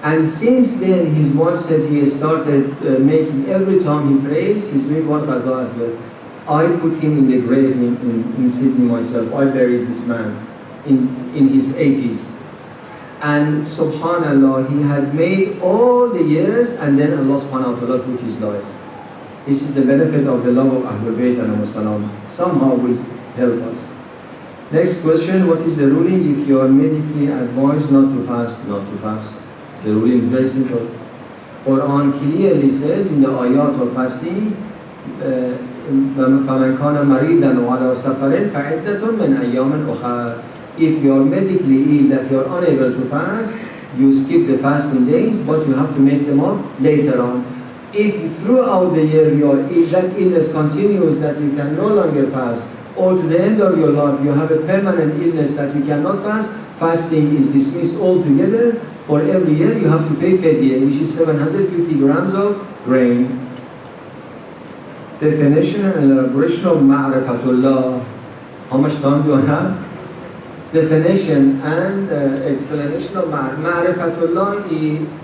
And since then, his wife said he started making, every time he prays, he's doing one qaza as well. I put him in the grave in Sydney myself. I buried this man in his 80s. And subhanallah, he had made all the years, and then Allah subhanahu wa ta'ala took his life. This is the benefit of the love of Ahlul Bayt alayhi salam. Somehow will help us. Next question, what is the ruling if you are medically advised not to fast? Not to fast. The ruling is very simple. Quran clearly says in the ayat of fasting, فَمَنْ كَانَ مَرِيدًا وَعَلَى سَفَرٍ فَعِدَّةٌ مِنْ أَيَّامٍ أُخَرَ. If you are medically ill, that you are unable to fast, you skip the fasting days, but you have to make them up later on. If throughout the year that illness continues, that you can no longer fast, or to the end of your life you have a permanent illness that you cannot fast, fasting is dismissed altogether. For every year you have to pay fidyah, which is 750 grams of grain. Definition and elaboration of Ma'rifatullah. How much time do I have? Definition and explanation of Ma'rifatullah.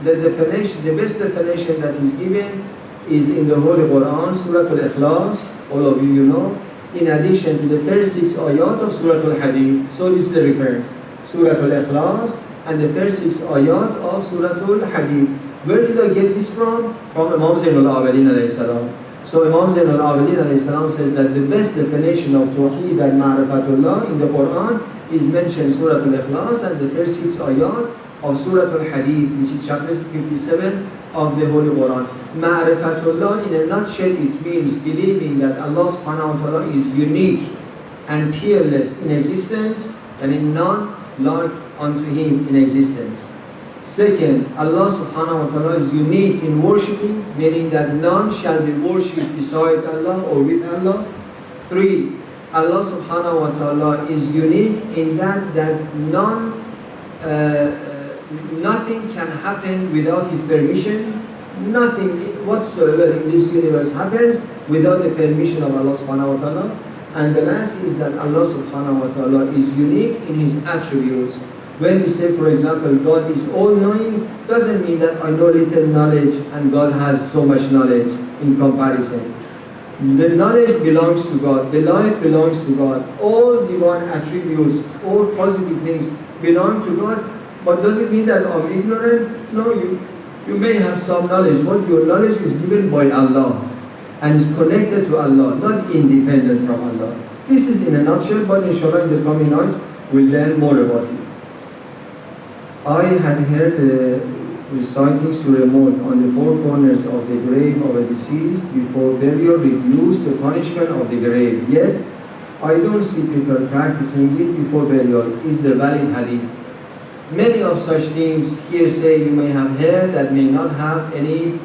The definition, the best definition that is given is in the Holy Quran, Surah Al-Ikhlas. All of you know. In addition to the first 6 ayat of Surah Al-Hadid. So this is the reference. Surah Al-Ikhlas and the first 6 ayat of Surah Al-Hadid. Where did I get this from? From Imam Zayn al-Abidin alayhi salam. So Imam Zayn al-Abidin alayhi salam says that the best definition of Tawheed and Ma'rifatullah in the Quran is mentioned Surah Al-Ikhlas and the first 6 ayat of Surah Al-Hadid, which is chapter 57 of the Holy Quran. Ma'rifatullah, in a nutshell, it means believing that Allah subhanahu wa ta'ala is unique and peerless in existence, and in none like unto him in existence. Second, Allah subhanahu wa ta'ala is unique in worshipping, meaning that none shall be worshipped besides Allah or with Allah. 3, Allah subhanahu wa ta'ala is unique in that nothing can happen without his permission. Nothing whatsoever in this universe happens without the permission of Allah subhanahu wa ta'ala. And the last is that Allah subhanahu wa ta'ala is unique in his attributes. When we say, for example, God is all-knowing, doesn't mean that I know little knowledge and God has so much knowledge in comparison. The knowledge belongs to God, the life belongs to God, all divine attributes, all positive things belong to God. But does it mean that I'm ignorant? No, you may have some knowledge, but your knowledge is given by Allah and is connected to Allah, not independent from Allah. This is in a nutshell, but inshallah in the coming nights we'll learn more about it. I had heard reciting Surah Mulk on the four corners of the grave of a deceased before burial reduced the punishment of the grave. Yet, I don't see people practicing it before burial. Is the valid hadith? Many of such things, hearsay you may have heard that may not have any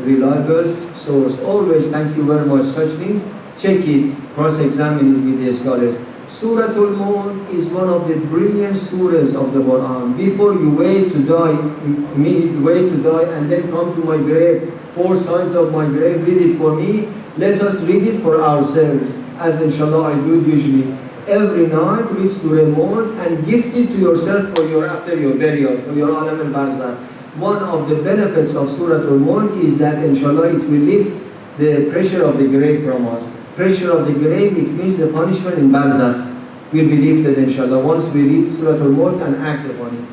reliable source. Always, thank you very much, such things, check it, cross-examine it with the scholars. Surah Al-Mulk is one of the brilliant surahs of the Quran. Before you wait to die and then come to my grave, four sides of my grave, read it for me. Let us read it for ourselves, as inshallah I do usually. Every night read Surah Mulk and gift it to yourself for after your burial, for your alam al-barzakh. One of the benefits of Surah Al-Mulk is that inshallah it will lift the pressure of the grave from us. Pressure of the grave, it means the punishment in barzakh will be lifted inshallah once we read Surah Al-Mulk and act upon it.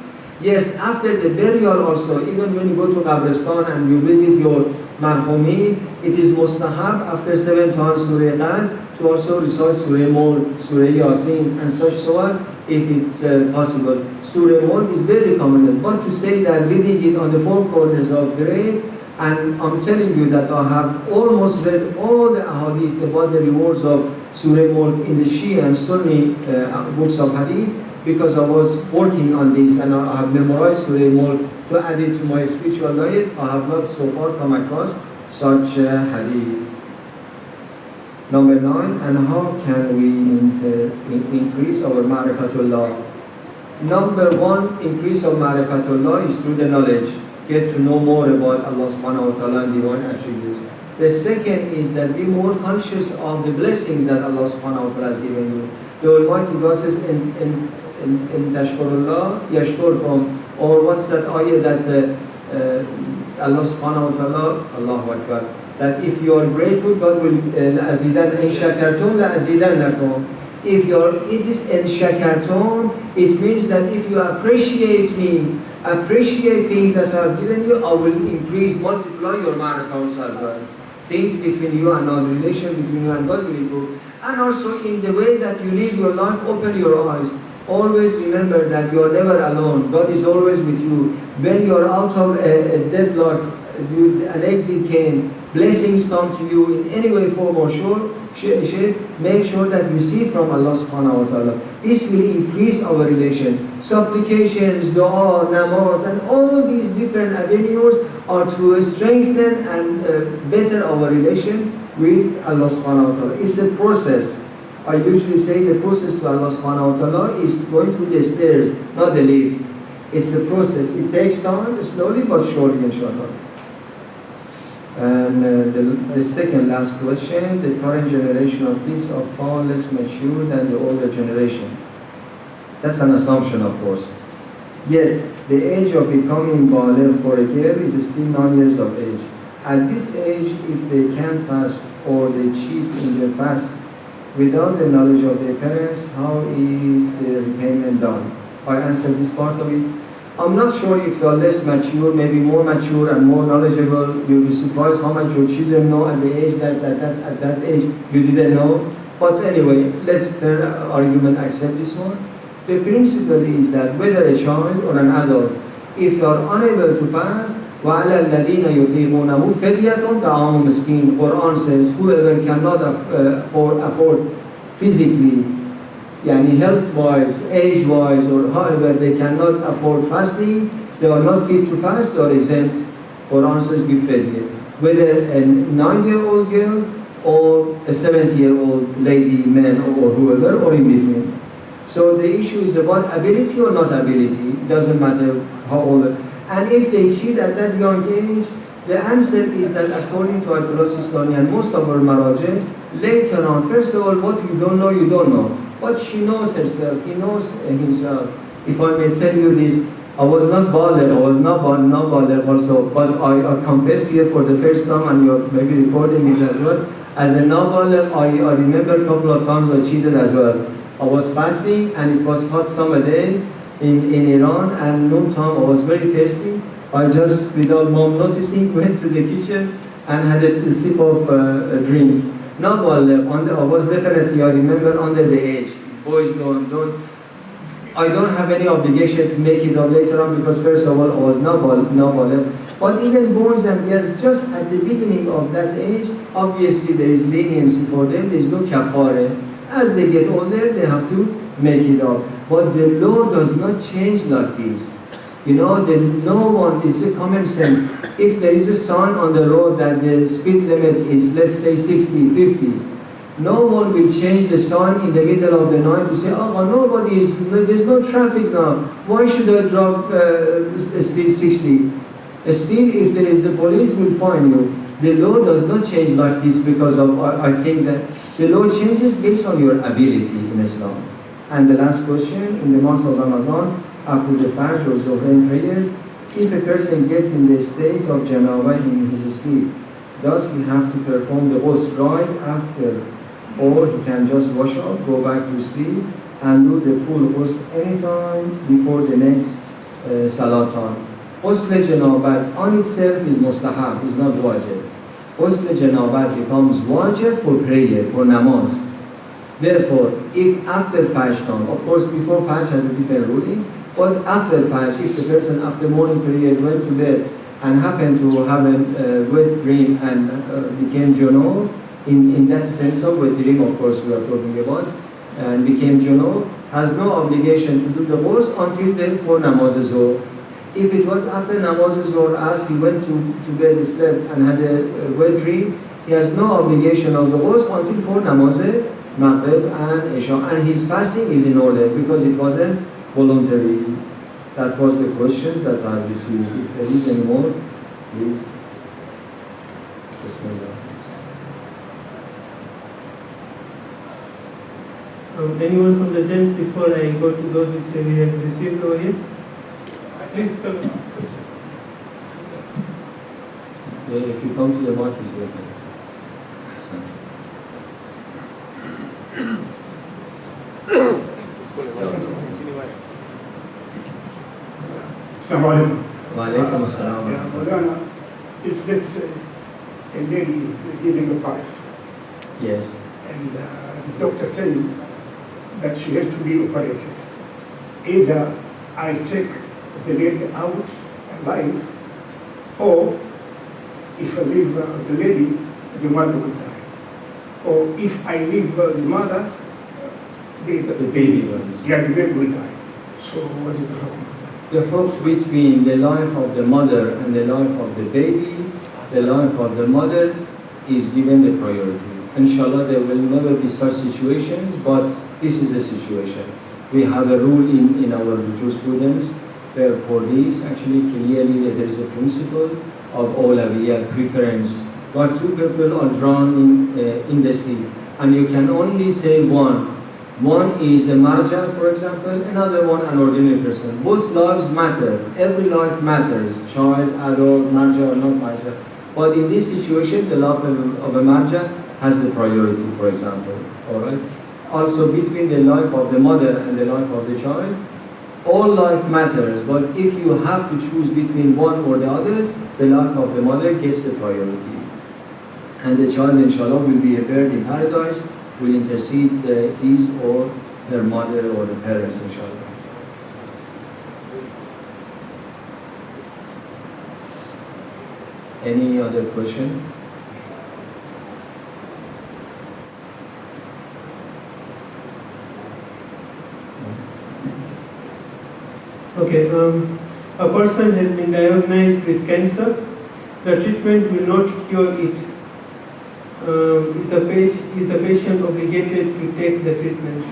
Yes, after the burial also, even when you go to Qabristan and you visit your marhumin, it is mustahab after 7 times Surah Qad to also recite Surah Mulk, Surah Yasin and such so on. It is possible. Surah Mulk is very recommended, but to say that reading it on the four corners of the grave, and I'm telling you that I have almost read all the ahadith about the rewards of Surah Mulk in the Shia and Sunni books of hadith, because I was working on this and I have memorized Surah Mulk to add it to my spiritual diet. I have not so far come across such hadith. Number 9, and how can we increase our ma'rifatullah? Number 1, increase of ma'rifatullah is through the knowledge. Get to know more about Allah subhanahu wa ta'ala and divine attributes. The second is that be more conscious of the blessings that Allah subhanahu wa ta'ala has given you. The Almighty God says, in tashkurullah yashkurkum, or what's that ayah that Allah subhanahu wa ta'ala, Allahu Akbar, that if you are grateful, God will azidan in shakartum la azidannakum. If it is in shakartum, it means that if you appreciate me, appreciate things that are given you, I will increase, multiply your ma'rifah as well. Things between you and God, relation between you and God will improve. And also in the way that you live your life, open your eyes. Always remember that you are never alone. God is always with you. When you are out of a deadlock, an exit came, blessings come to you in any way, form or shape, make sure that you see from Allah subhanahu wa ta'ala. This will increase our relation. Supplications, dua, namaz, and all these different avenues are to strengthen and better our relation with Allah subhanahu wa ta'ala. It's a process. I usually say the process to Allah subhanahu wa ta'ala is going through the stairs, not the lift. It's a process. It takes time, slowly but surely, inshallah. And the second last question, the current generation of kids are far less mature than the older generation. That's an assumption, of course. Yet, the age of becoming baligh for a girl is still 9 years of age. At this age, if they can't fast or they cheat in their fast without the knowledge of their parents, how is the repayment done? I answered this part of it. I'm not sure if you are less mature, maybe more mature and more knowledgeable. You'll be surprised how much your children know at the age at that age you didn't know. But anyway, let's argument accept this one. The principle is that whether a child or an adult, if you are unable to fast, وَعَلَى الَّذِينَ يُطِيقُونَهُ فِدْيَةٌ طَعَامُ مِسْكِينٍ. Quran says, whoever cannot afford physically, yani health-wise, age-wise, or however they cannot afford fasting, they are not fit to fast, or exempt. Quran says give fidyah. Whether a 9-year-old girl or a 70-year-old lady, man, or whoever, or in between. So the issue is about ability or not ability. It doesn't matter how old. And if they cheat at that young age, the answer is that according to Ayatollah Sistani and most of our marajah, later on, first of all, what you don't know, you don't know. But she knows herself, he knows himself. If I may tell you this, I was not baligh, I was not baligh also, but I confess here for the first time, and you're maybe recording it as well. As a non-baligh, I remember a couple of times I cheated as well. I was fasting and it was hot summer day. in Iran, and noon time I was very thirsty. I just, without mom noticing, went to the kitchen and had a sip of a drink. Not while I was definitely, I remember, under the age. Boys don't. I don't have any obligation to make it up later on because first of all I was not baligh. But even boys and girls, just at the beginning of that age, obviously there is leniency for them. There is no kafara. As they get older, they have to make it up. But the law does not change like this. You know, no one, it's a common sense. If there is a sign on the road that the speed limit is, let's say, 60, 50, no one will change the sign in the middle of the night to say, oh, there's no traffic now. Why should I drive speed 60? Still, if there is a police, will fine you. The law does not change like this because of, I think that the law changes based on your ability in Islam. And the last question, in the month of Ramadan, after the Fajr or Zuhr prayers, if a person gets in the state of Janaba in his sleep, does he have to perform the ghusl right after, or he can just wash up, go back to sleep, and do the full ghusl anytime before the next salat time? Ghusl Janabat on itself is mustahab, is not wajib. Ghusl Janabat becomes wajib for prayer, for namaz. Therefore, if after Fajr time, of course before Fajr has a different ruling, but after Fajr, if the person after morning prayer went to bed and happened to have a wet dream and became junub, in that sense of wet dream, of course we are talking about, and became junub, has no obligation to do the ghusl until then for namaz zuhr. If it was after namaz zuhr, as he went to bed, slept and had a wet dream, he has no obligation of the ghusl until for namaz maghrib and isha, and his fasting is in order because it wasn't voluntary. That was the questions that I received. If there is any more, please. Bismillah. Anyone from the gents before I go to those which we have received over here? Please come. Yeah, if you come to the mic, it's okay. Assalamu alaikum. Wa alaikum assalam. Yeah, Maulana, if let's say a lady is giving a birth, Yes. and the doctor says that she has to be operated, either I take the lady out alive, or if I leave the lady, the mother will die. Or if I leave the mother, the baby dies. Yeah, the baby will die. So what is the hukm? The hukm between the life of the mother and the life of the baby, the life of the mother is given the priority. Inshallah, there will never be such situations, but this is the situation. We have a rule in our jurisprudence where for this, actually clearly there is a principle of awlawiyya, preference. But two people are drawn in the sea, and you can only say one. One is a marja, for example, another one an ordinary person. Both lives matter. Every life matters. Child, adult, marja or not marja. But in this situation, the life of a marja has the priority, for example. Alright? Also, between the life of the mother and the life of the child, all life matters. But if you have to choose between one or the other, the life of the mother gets the priority. And the child, inshallah, will be a bird in paradise, will intercede his or her mother or the parents, inshallah. Any other question? Okay, a person has been diagnosed with cancer. The treatment will not cure it. Is the patient obligated to take the treatment?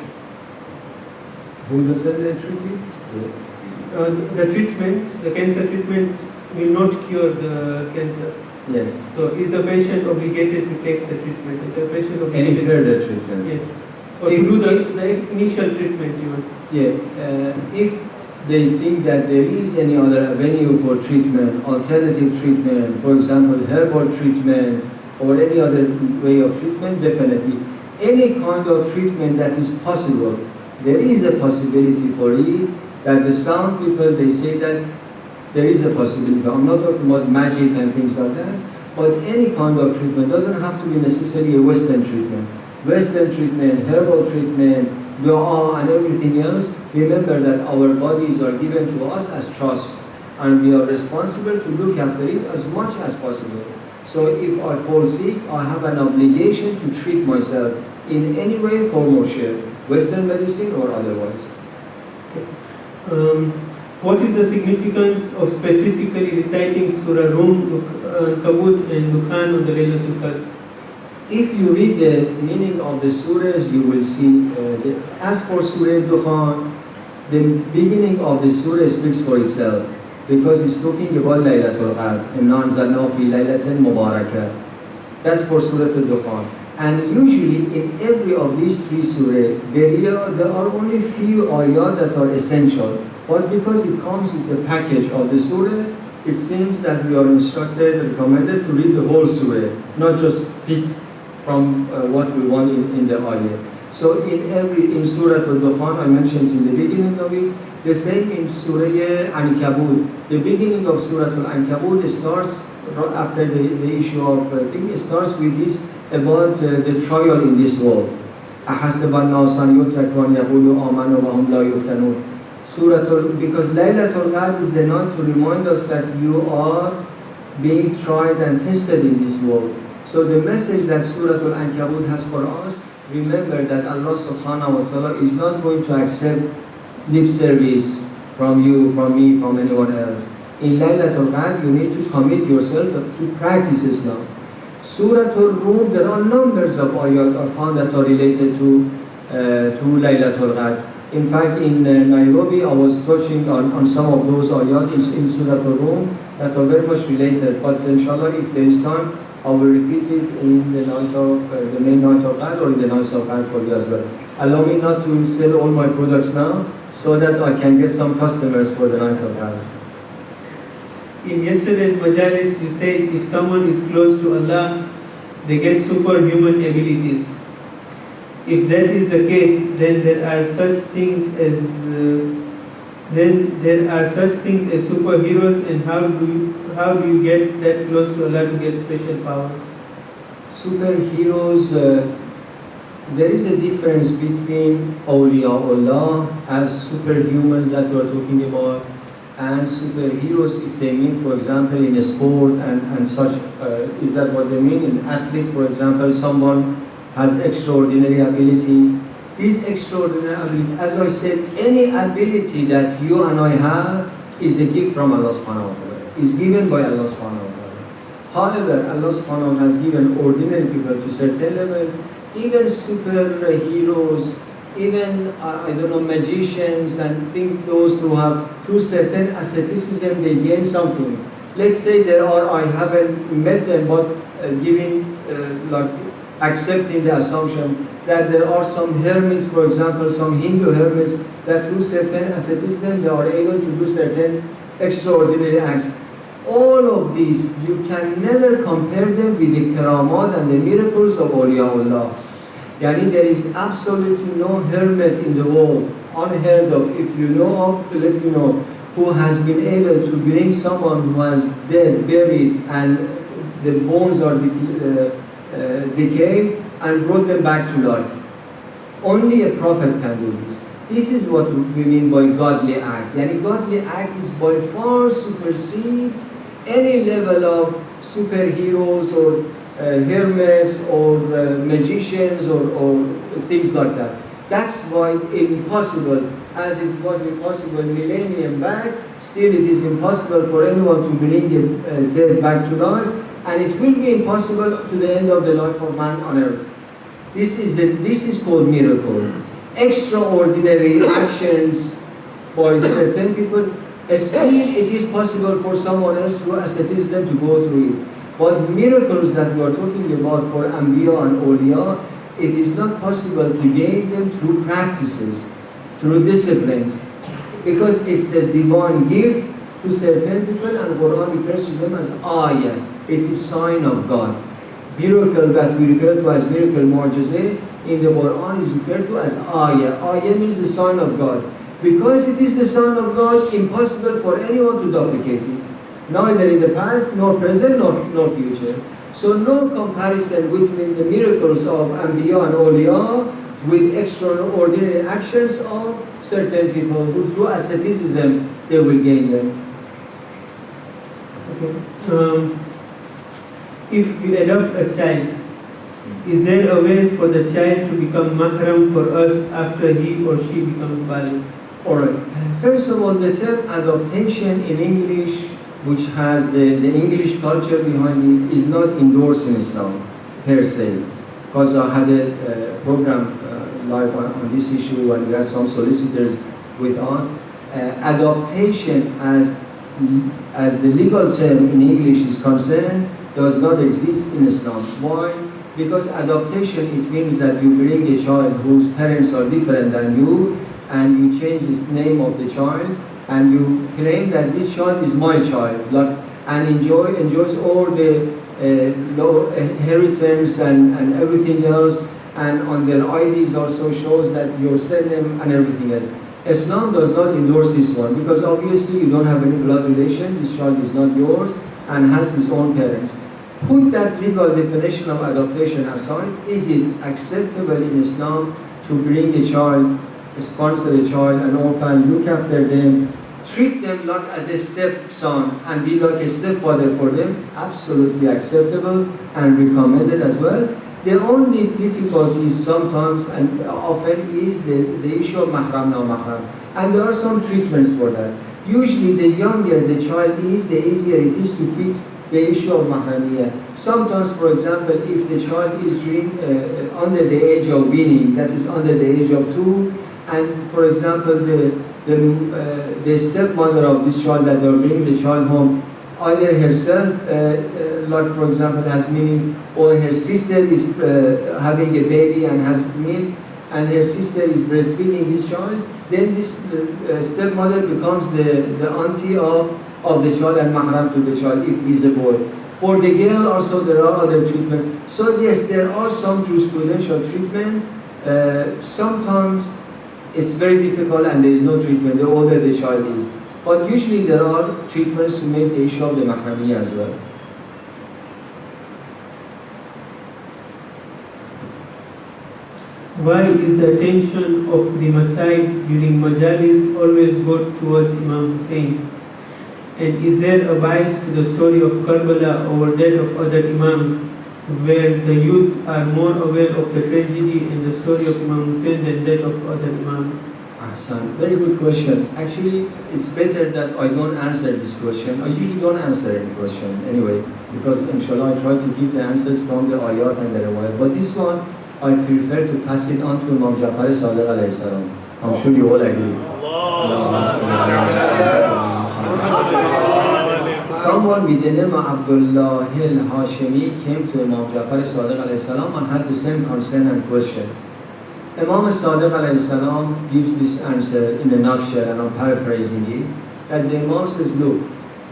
Who does the treatment? The cancer treatment will not cure the cancer. Yes. So is the patient obligated to take the treatment? Is the patient obligated? Any further treatment? Yes. Or to do the initial treatment even? Yeah. If they think that there is any other avenue for treatment, alternative treatment, for example, herbal treatment, or any other way of treatment, definitely. Any kind of treatment that is possible, there is a possibility for it, that the sound people, they say that there is a possibility. I'm not talking about magic and things like that, but any kind of treatment doesn't have to be necessarily a Western treatment. Western treatment, herbal treatment, dua and everything else, remember that our bodies are given to us as trust, and we are responsible to look after it as much as possible. So if I fall sick, I have an obligation to treat myself in any way, form or shape, Western medicine or otherwise. What is the significance of specifically reciting Surah Rum, Kabut and Dukhan on the Laylatul Qadr? If you read the meaning of the surahs, you will see, as for Surah Dukhan, the beginning of the surah speaks for itself, because it's talking about Laylatul Qadr, Inna anzalnahu fi laylatin mubarakah. That's for Surah Dukhan. And usually in every of these three surahs, there are only few ayat that are essential. But because it comes with the package of the surah, it seems that we are instructed, recommended to read the whole surah, not just pick from what we want in the ayah. So in Surah Al-Dukhan, I mentioned in the beginning of it, the same in Surah Ankabut. The beginning of Surah Al-Ankabut starts after the issue of thing. It starts with this about the trial in this world. أَحَسَبَ النَّاسَ أَنْ يُتْرَكُوا أَنْ يَقُولُوا آمَنُوا وَهُمْ لَا يُفْتَنُونَ. Because Laylatul Qadr is the night to remind us that you are being tried and tested in this world. So the message that Surah Al-Ankabut has for us, remember that Allah subhanahu wa ta'ala is not going to accept lip service from you, from me, from anyone else. In Laylatul Qadr, you need to commit yourself to practice Islam. Surah Al-Rum, there are numbers of ayat are found that are related to Laylatul Qadr. In fact, in Nairobi, I was touching on some of those ayat in Surah Al-Rum that are very much related. But inshallah, if there is time, I will repeat it in the night of the main night of Qadr or in the night of Qadr for you as well. Allow me not to sell all my products now, so that I can get some customers for the night of Qadr. In yesterday's majalis, you said if someone is close to Allah, they get superhuman abilities. If that is the case, then there are such things as superheroes, and how do you get that close to Allah to get special powers? Superheroes, there is a difference between awliyaullah as superhumans that we are talking about, and superheroes if they mean, for example, in a sport and such. Is that what they mean? In athlete, for example, someone has extraordinary ability. This extraordinary ability, as I said, any ability that you and I have is a gift from Allah subhanahu wa ta'ala. Is given by Allah subhanahu wa ta'ala. However, Allah subhanahu wa ta'ala has given ordinary people to certain level, even superheroes, even, magicians and things, those who have, through certain asceticism, they gain something. Let's say I haven't met them, but accepting the assumption that there are some hermits, for example, some Hindu hermits, that through certain asceticism, they are able to do certain extraordinary acts. All of these, you can never compare them with the karamat and the miracles of awliyaullah. Yani there is absolutely no hermit in the world, unheard of. If you know of, let me know, who has been able to bring someone who was dead, buried, and the bones are decayed, and brought them back to life. Only a prophet can do this. This is what we mean by godly act. Yani godly act is by far supersedes any level of superheroes or hermits or magicians or things like that. That's why impossible, as it was impossible millennium back, still it is impossible for anyone to bring a dead back to life, and it will be impossible to the end of the life of man on earth. This is called miracle. Extraordinary actions by certain people, still it is possible for someone else through asceticism to go through it. But miracles that we are talking about for Anbiya and Awliya, it is not possible to gain them through practices, through disciplines, because it's a divine gift to certain people, and Quran refers to them as ayah. It's a sign of God. Miracle that we refer to as miracle mu'jizah in the Quran is referred to as ayah. Ayah means the sign of God. Because it is the Son of God, impossible for anyone to duplicate it. Neither in the past, nor present, nor future. So no comparison between the miracles of Anbiya and Awliya with extraordinary actions of certain people who through asceticism they will gain them. Okay. If we adopt a child, is there a way for the child to become mahram for us after he or she becomes baligh? Alright. First of all, the term adoption in English, which has the English culture behind it, is not endorsed in Islam per se. Because I had a program live on this issue and we had some solicitors with us. Adoption as the legal term in English is concerned does not exist in Islam. Why? Because adoption, it means that you bring a child whose parents are different than you and you change the name of the child and you claim that this child is my child, and enjoys all the inheritance and everything else, and on their IDs also shows that your surname and everything else. Islam does not endorse this one because obviously you don't have any blood relation, this child is not yours and has his own parents. Put that legal definition of adoption aside. Is it acceptable in Islam to bring a child, sponsor a child, an orphan, look after them, treat them not as a stepson and be like a stepfather for them? Absolutely acceptable and recommended as well. The only difficulty sometimes and often is the issue of mahram, no mahram. And there are some treatments for that. Usually the younger the child is, the easier it is to fix the issue of mahramiyah. Sometimes, for example, if the child is under the age of weaning, that is under the age of 2, and for example, the stepmother of this child that they are bringing the child home, either herself, like for example, has milk, or her sister is having a baby and has milk, and her sister is breastfeeding this child, then this stepmother becomes the auntie of the child and mahram to the child if he is a boy. For the girl also there are other treatments. So yes, there are some jurisprudential treatment. Sometimes it's very difficult and there is no treatment the older the child is. But usually there are treatments to make the issue of the mahramiyah as well. Why is the attention of the Masai during Majalis always go towards Imam Hussein? And is there a bias to the story of Karbala over that of other Imams, where the youth are more aware of the tragedy and the story of Imam Hussein than that of other Imams? Ahsan, very good question. Actually, it's better that I don't answer this question. I usually don't answer any question anyway, because inshallah I try to give the answers from the ayat and the riwayat. But this one, I prefer to pass it on to Imam Ja'far Sadiq alayhi salam. I'm sure you all agree. Someone with the name of Abdullah al-Hashimi came to Imam Ja'far Sadiq alayhi salam and had the same concern and question. Imam Sadiq alayhi salam gives this answer in a nutshell, and I'm paraphrasing it, that the Imam says, look,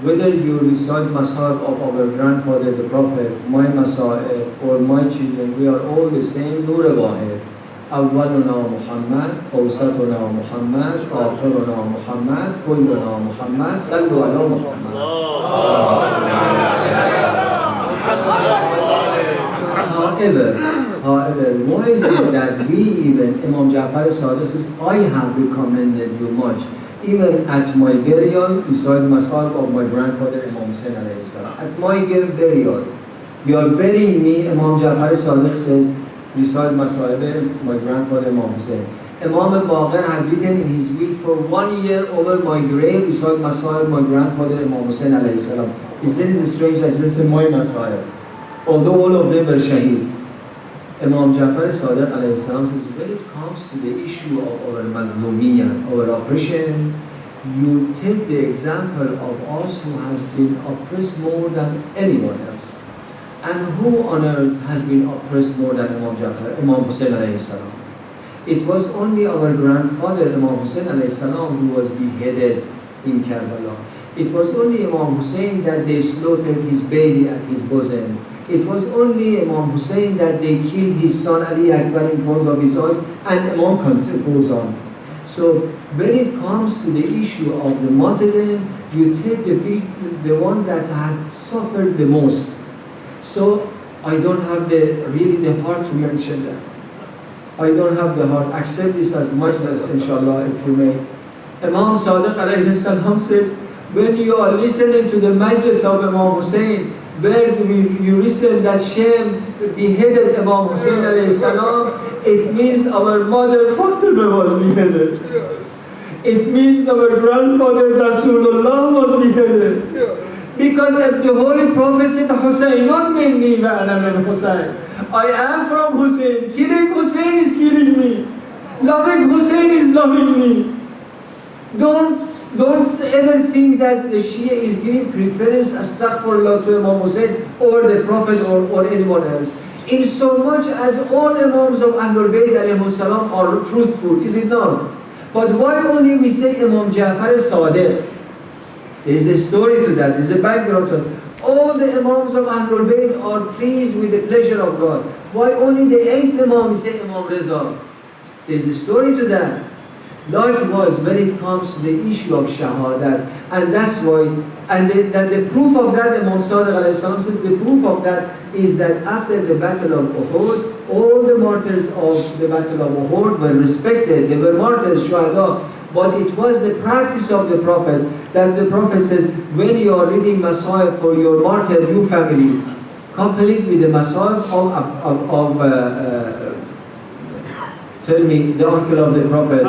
whether you recite masab of our grandfather the Prophet, my masab or my children, we are all the same, nur wahid. أولنا محمد، أوسطنا محمد، آخرنا محمد، كلنا محمد، صلوا على محمد. However, why is it that we even, Imam Ja'far Sadiq says, I have recommended you much. Even at my burial, recite masab of my grandfather Imam Hussein alayhi salam. At my burial, you are burying me, Imam Ja'far Sadiq says, recite masab my grandfather Imam Hussein. Imam al-Baqir had written in his will for 1 year over my grave, recite masab my grandfather Imam Hussein alayhi salam. Isn't it strange that this is my masab? Although all of them were shaheed. Imam Ja'far Sadiq alayhi salam says, when it comes to the issue of our mazlumiyah, our oppression, you take the example of us who has been oppressed more than anyone else. And who on earth has been oppressed more than Imam Hussein alayhi salam? It was only our grandfather Imam Hussein alayhi salam who was beheaded in Karbala. It was only Imam Hussein that they slaughtered his baby at his bosom. It was only Imam Hussein that they killed his son Ali Akbar in front of his eyes, and Imam goes on. So when it comes to the issue of the martyrdom, you take the one that had suffered the most. So I don't have really the heart to mention that. I don't have the heart. Accept this as majlis, inshallah, if you may. Imam Sadiq alayhi salam says, when you are listening to the majlis of Imam Hussein, where you listen that Shem beheaded Imam Hussein alayhi salam, it means our mother Fatima was beheaded. It means our grandfather Rasulullah was beheaded. Because the Holy Prophet said, Hussein, not me, and Hussein. I am from Hussein. Killing Hussein is killing me. Loving Hussein is loving me. Don't ever think that the Shia is giving preference, astaghfirullah, to Imam Hussein or the Prophet or anyone else. In so much as all Imams of Ahlul Bayt alayhi salam are truthful, is it not? But why only we say Imam Ja'far Sadiq? There is a story to that, there is a background to it. All the Imams of Ahlul Bayt are pleased with the pleasure of God. Why only the 8th Imam say Imam Reza? There is a story to that. Likewise, when it comes to the issue of Shahadat, and that's why, and the proof of that, Imam Sadiq alayhi salam said, the proof of that is that after the Battle of Uhud, all the martyrs of the Battle of Uhud were respected. They were martyrs, Shuhada. But it was the practice of the Prophet that the Prophet says, when you are reading Masahib for your martyr, you family, couple it with the Masahib tell me, the uncle of the Prophet,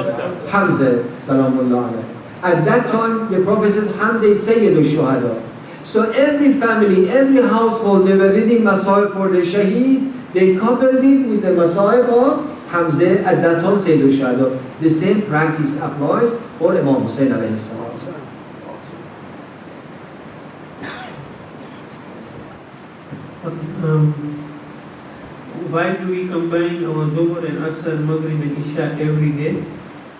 Hamza, salamullah alayhi. At that time, the Prophet says, Hamza is Sayyidul Shuhada. So every family, every household, they were reading Masahib for the Shaheed, they coupled it with the Masahib of Hamza, at that time Sayyidul Shuhada. The same practice applies for Imam Hussein alayhi salam. Why do we combine our Dhuhr and Asr, Maghrib and Isha every day?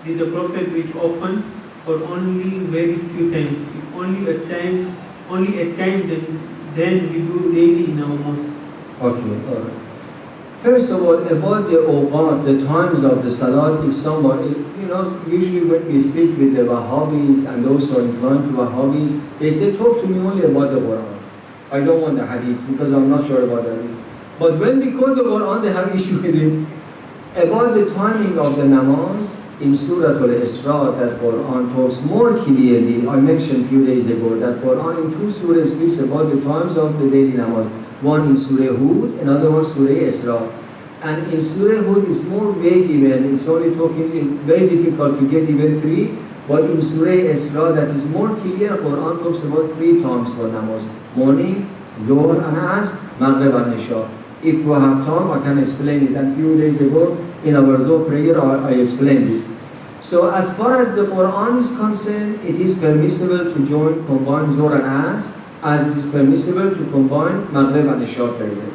Did the Prophet do it often or only very few times? If only at times, and then we do daily in our mosques. Okay, all right. First of all, about the awqat, the times of the salat, if someone, usually when we speak with the Wahhabis and those who are inclined to Wahhabis, they say, talk to me only about the Quran. I don't want the hadith because I'm not sure about the hadith. But when we quote the Quran, they have issue with it. About the timing of the namaz, in Surah Al-Isra, that Quran talks more clearly. I mentioned a few days ago that Quran in 2 surahs speaks about the times of the daily namaz. One in Surah Hud, another one Surah Isra. And in Surah Hud it's more vague even, it's only talking, very difficult to get even 3. But in Surah Isra that is more clear, Quran talks about 3 times for namaz. Morning, Zohr and Asr, Maghrib and Isha. If we have time, I can explain it. And a few days ago, in our Zohr prayer, I explained it. So as far as the Quran is concerned, it is permissible to combine Zohr and Asr, as it is permissible to combine Maghrib and Isha prayer.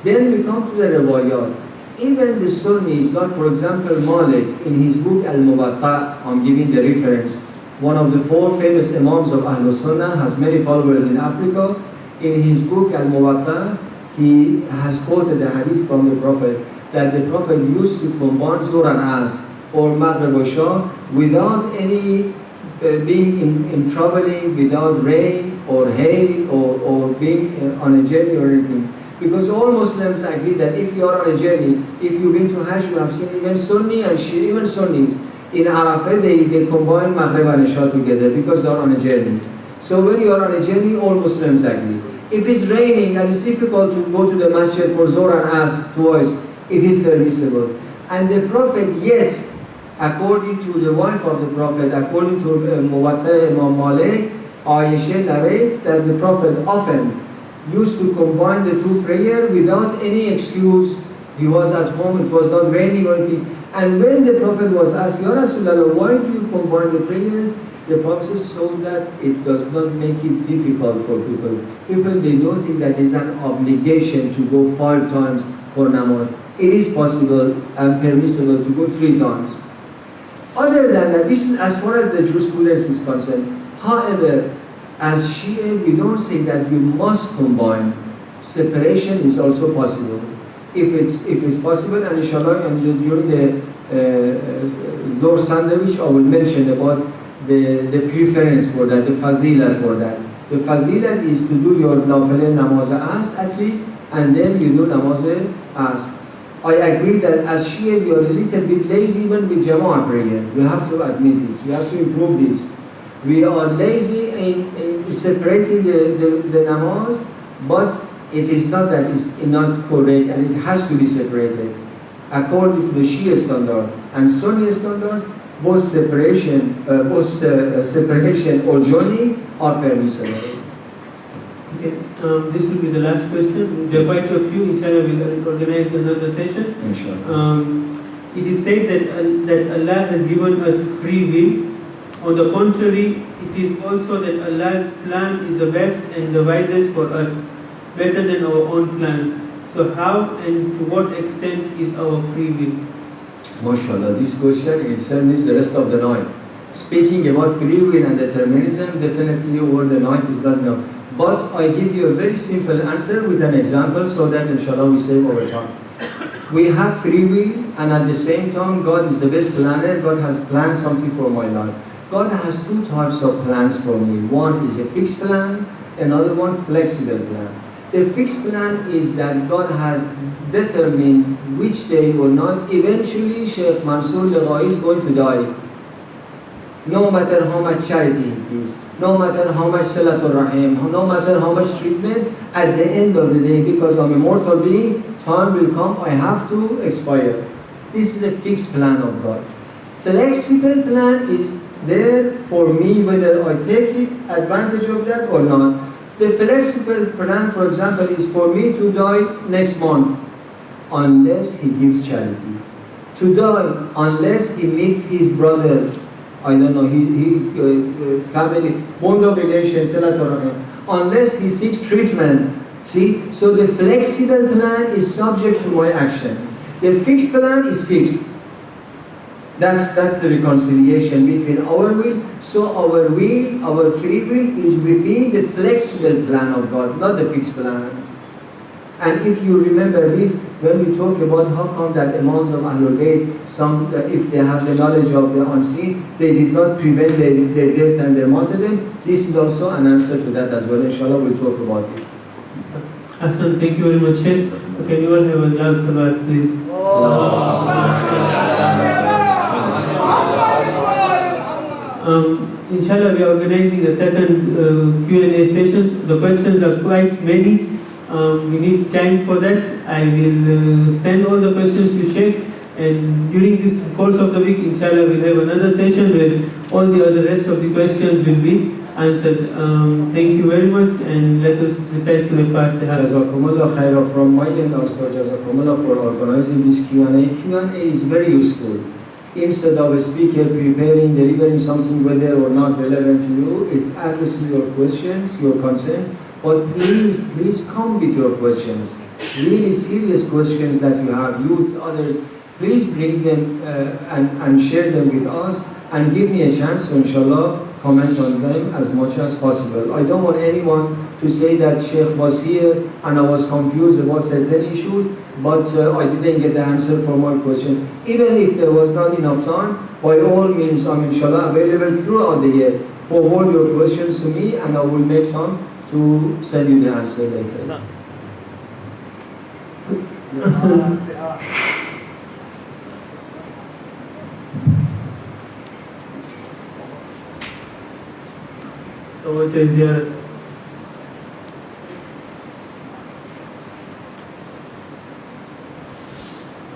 Then we come to the Riwayat. Even the Sunnis, like for example Malik, in his book Al-Muwatta, I'm giving the reference, one of the 4 famous Imams of Ahlul Sunnah, has many followers in Africa. In his book Al-Muwatta, he has quoted the hadith from the Prophet, that the Prophet used to combine Zohr and Asr, or Maghrib or Isha, without any being in troubling, without rain or hail or being on a journey or anything. Because all Muslims agree that if you are on a journey, if you've been to Hajj, you have seen even Sunni and Shia, even Sunnis, in Arafah they combine Maghrib and Isha together because they are on a journey. So when you are on a journey, all Muslims agree. If it's raining and it's difficult to go to the masjid for Zohr and Asr twice, it is permissible. And the Prophet yet, according to the wife of the Prophet, according to Muwatta Imam Malik, Aisha narrates that the Prophet often used to combine the 2 prayers without any excuse. He was at home, it was not raining or anything. And when the Prophet was asked, Ya Rasulullah, why do you combine the prayers? The Prophet says, so that it does not make it difficult for people. People, they don't think that it's an obligation to go 5 times for namaz. It is possible and permissible to go 3 times. Other than that, this is as far as the jurisprudence is concerned. However, as Shia, we don't say that you must combine. Separation is also possible. If it's possible, and inshallah, and during the Zohr sandwich, I will mention about the preference for that, the fazila for that. The fazila is to do your nafile namaz as at least, and then you do namaz as. I agree that as Shia we are a little bit lazy even with Jama'ah prayer. We have to admit this, we have to improve this. We are lazy in separating the namaz, but it is not that it's not correct and it has to be separated. According to the Shia standard and Sunni standards, both separation or joining are permissible. Okay, this will be the last question. There are quite a few. Inshallah, we'll organize another session. Inshallah. It is said that Allah has given us free will. On the contrary, it is also that Allah's plan is the best and the wisest for us, better than our own plans. So how and to what extent is our free will? MashaAllah, this question itself needs the rest of the night. Speaking about free will and determinism, definitely over the night is not known. But I give you a very simple answer with an example so that inshallah we save our time. We have free will and at the same time God is the best planner. God has planned something for my life. God has two types of plans for me. One is a fixed plan, another one flexible plan. The fixed plan is that God has determined which day or not. Eventually Sheikh Leghaei is going to die. No matter how much charity he gives, no matter how much salatul rahim, no matter how much treatment, at the end of the day, because I'm a mortal being, time will come, I have to expire. This is a fixed plan of God. Flexible plan is there for me whether I take advantage of that or not. The flexible plan, for example, is for me to die next month, unless he gives charity. To die unless he meets his brother, I don't know, family, bond of relation, unless he seeks treatment. See, so the flexible plan is subject to my action. The fixed plan is fixed. That's the reconciliation between our will. So our will, our free will is within the flexible plan of God, not the fixed plan. And if you remember this, when we talk about how come that Imams of Ahlul Bayt, some, if they have the knowledge of the unseen, they did not prevent their deaths and their martyrdom, this is also an answer to that as well. Inshallah, we'll talk about it. Hassan, thank you very much, Sheikh. Can you all have a loud salat, please? Inshallah, we are organizing a second Q&A session. The questions are quite many. We need time for that. I will send all the questions to Sheikh, and during this course of the week, inshallah, we'll have another session where all the other rest of the questions will be answered. Thank you very much, and let us recite Surah Fatiha. Jazakumullah khairah from my end also. Jazakumullah for organizing this Q&A. Q&A is very useful. Instead of a speaker preparing, delivering something whether or not relevant to you, it's addressing your questions, your concern. But please come with your questions. Really serious questions that you have, use others. Please bring them and share them with us and give me a chance to, inshallah, comment on them as much as possible. I don't want anyone to say that Sheikh was here and I was confused about certain issues, but I didn't get the answer for my question. Even if there was not enough time, by all means, I'm inshallah available throughout the year. Forward your questions to me and I will make time to send you the answer later. Tawwasul Ziyarat.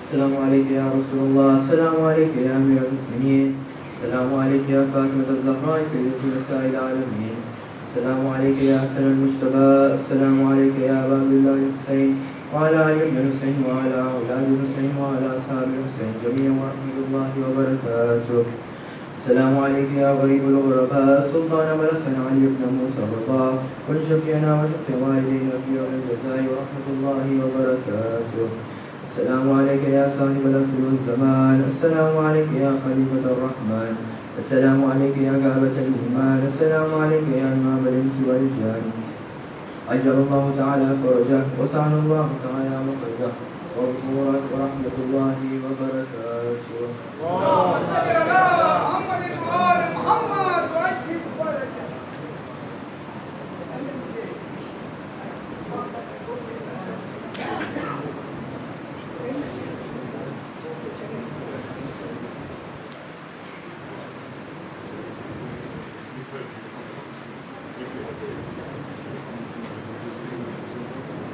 السلام عليك يا رسول الله، السلام عليك يا أمير المؤمنين، السلام عليك يا فاطمة الزهراء سيدة نساء العالمين، السلام عليك يا حسن المجتبى، السلام عليك يا أبا عبد الله الحسين وعلى آل ابن الحسين وعلى أولاد الحسين وعلى أصحاب الحسين جميعا ورحمة الله وبركاته. السلام عليك يا غريب الغرباء سلطان ملسنا علي بن موسى الرضا كن شفيعنا وشفيع والدينا في يوم الجزاء ورحمة الله وبركاته. السلام عليك يا صاحب الأصل والزمان، السلام عليك يا خليفة الرحمن، السلام عليك يا كعبة الإيمان، السلام عليك يا إمام الإنس والجان. أجل الله تعالى فرجه وسعنا الله تعالى مخرجه والمغفرة ورحمة الله وبركاته. اللهم صل على محمد.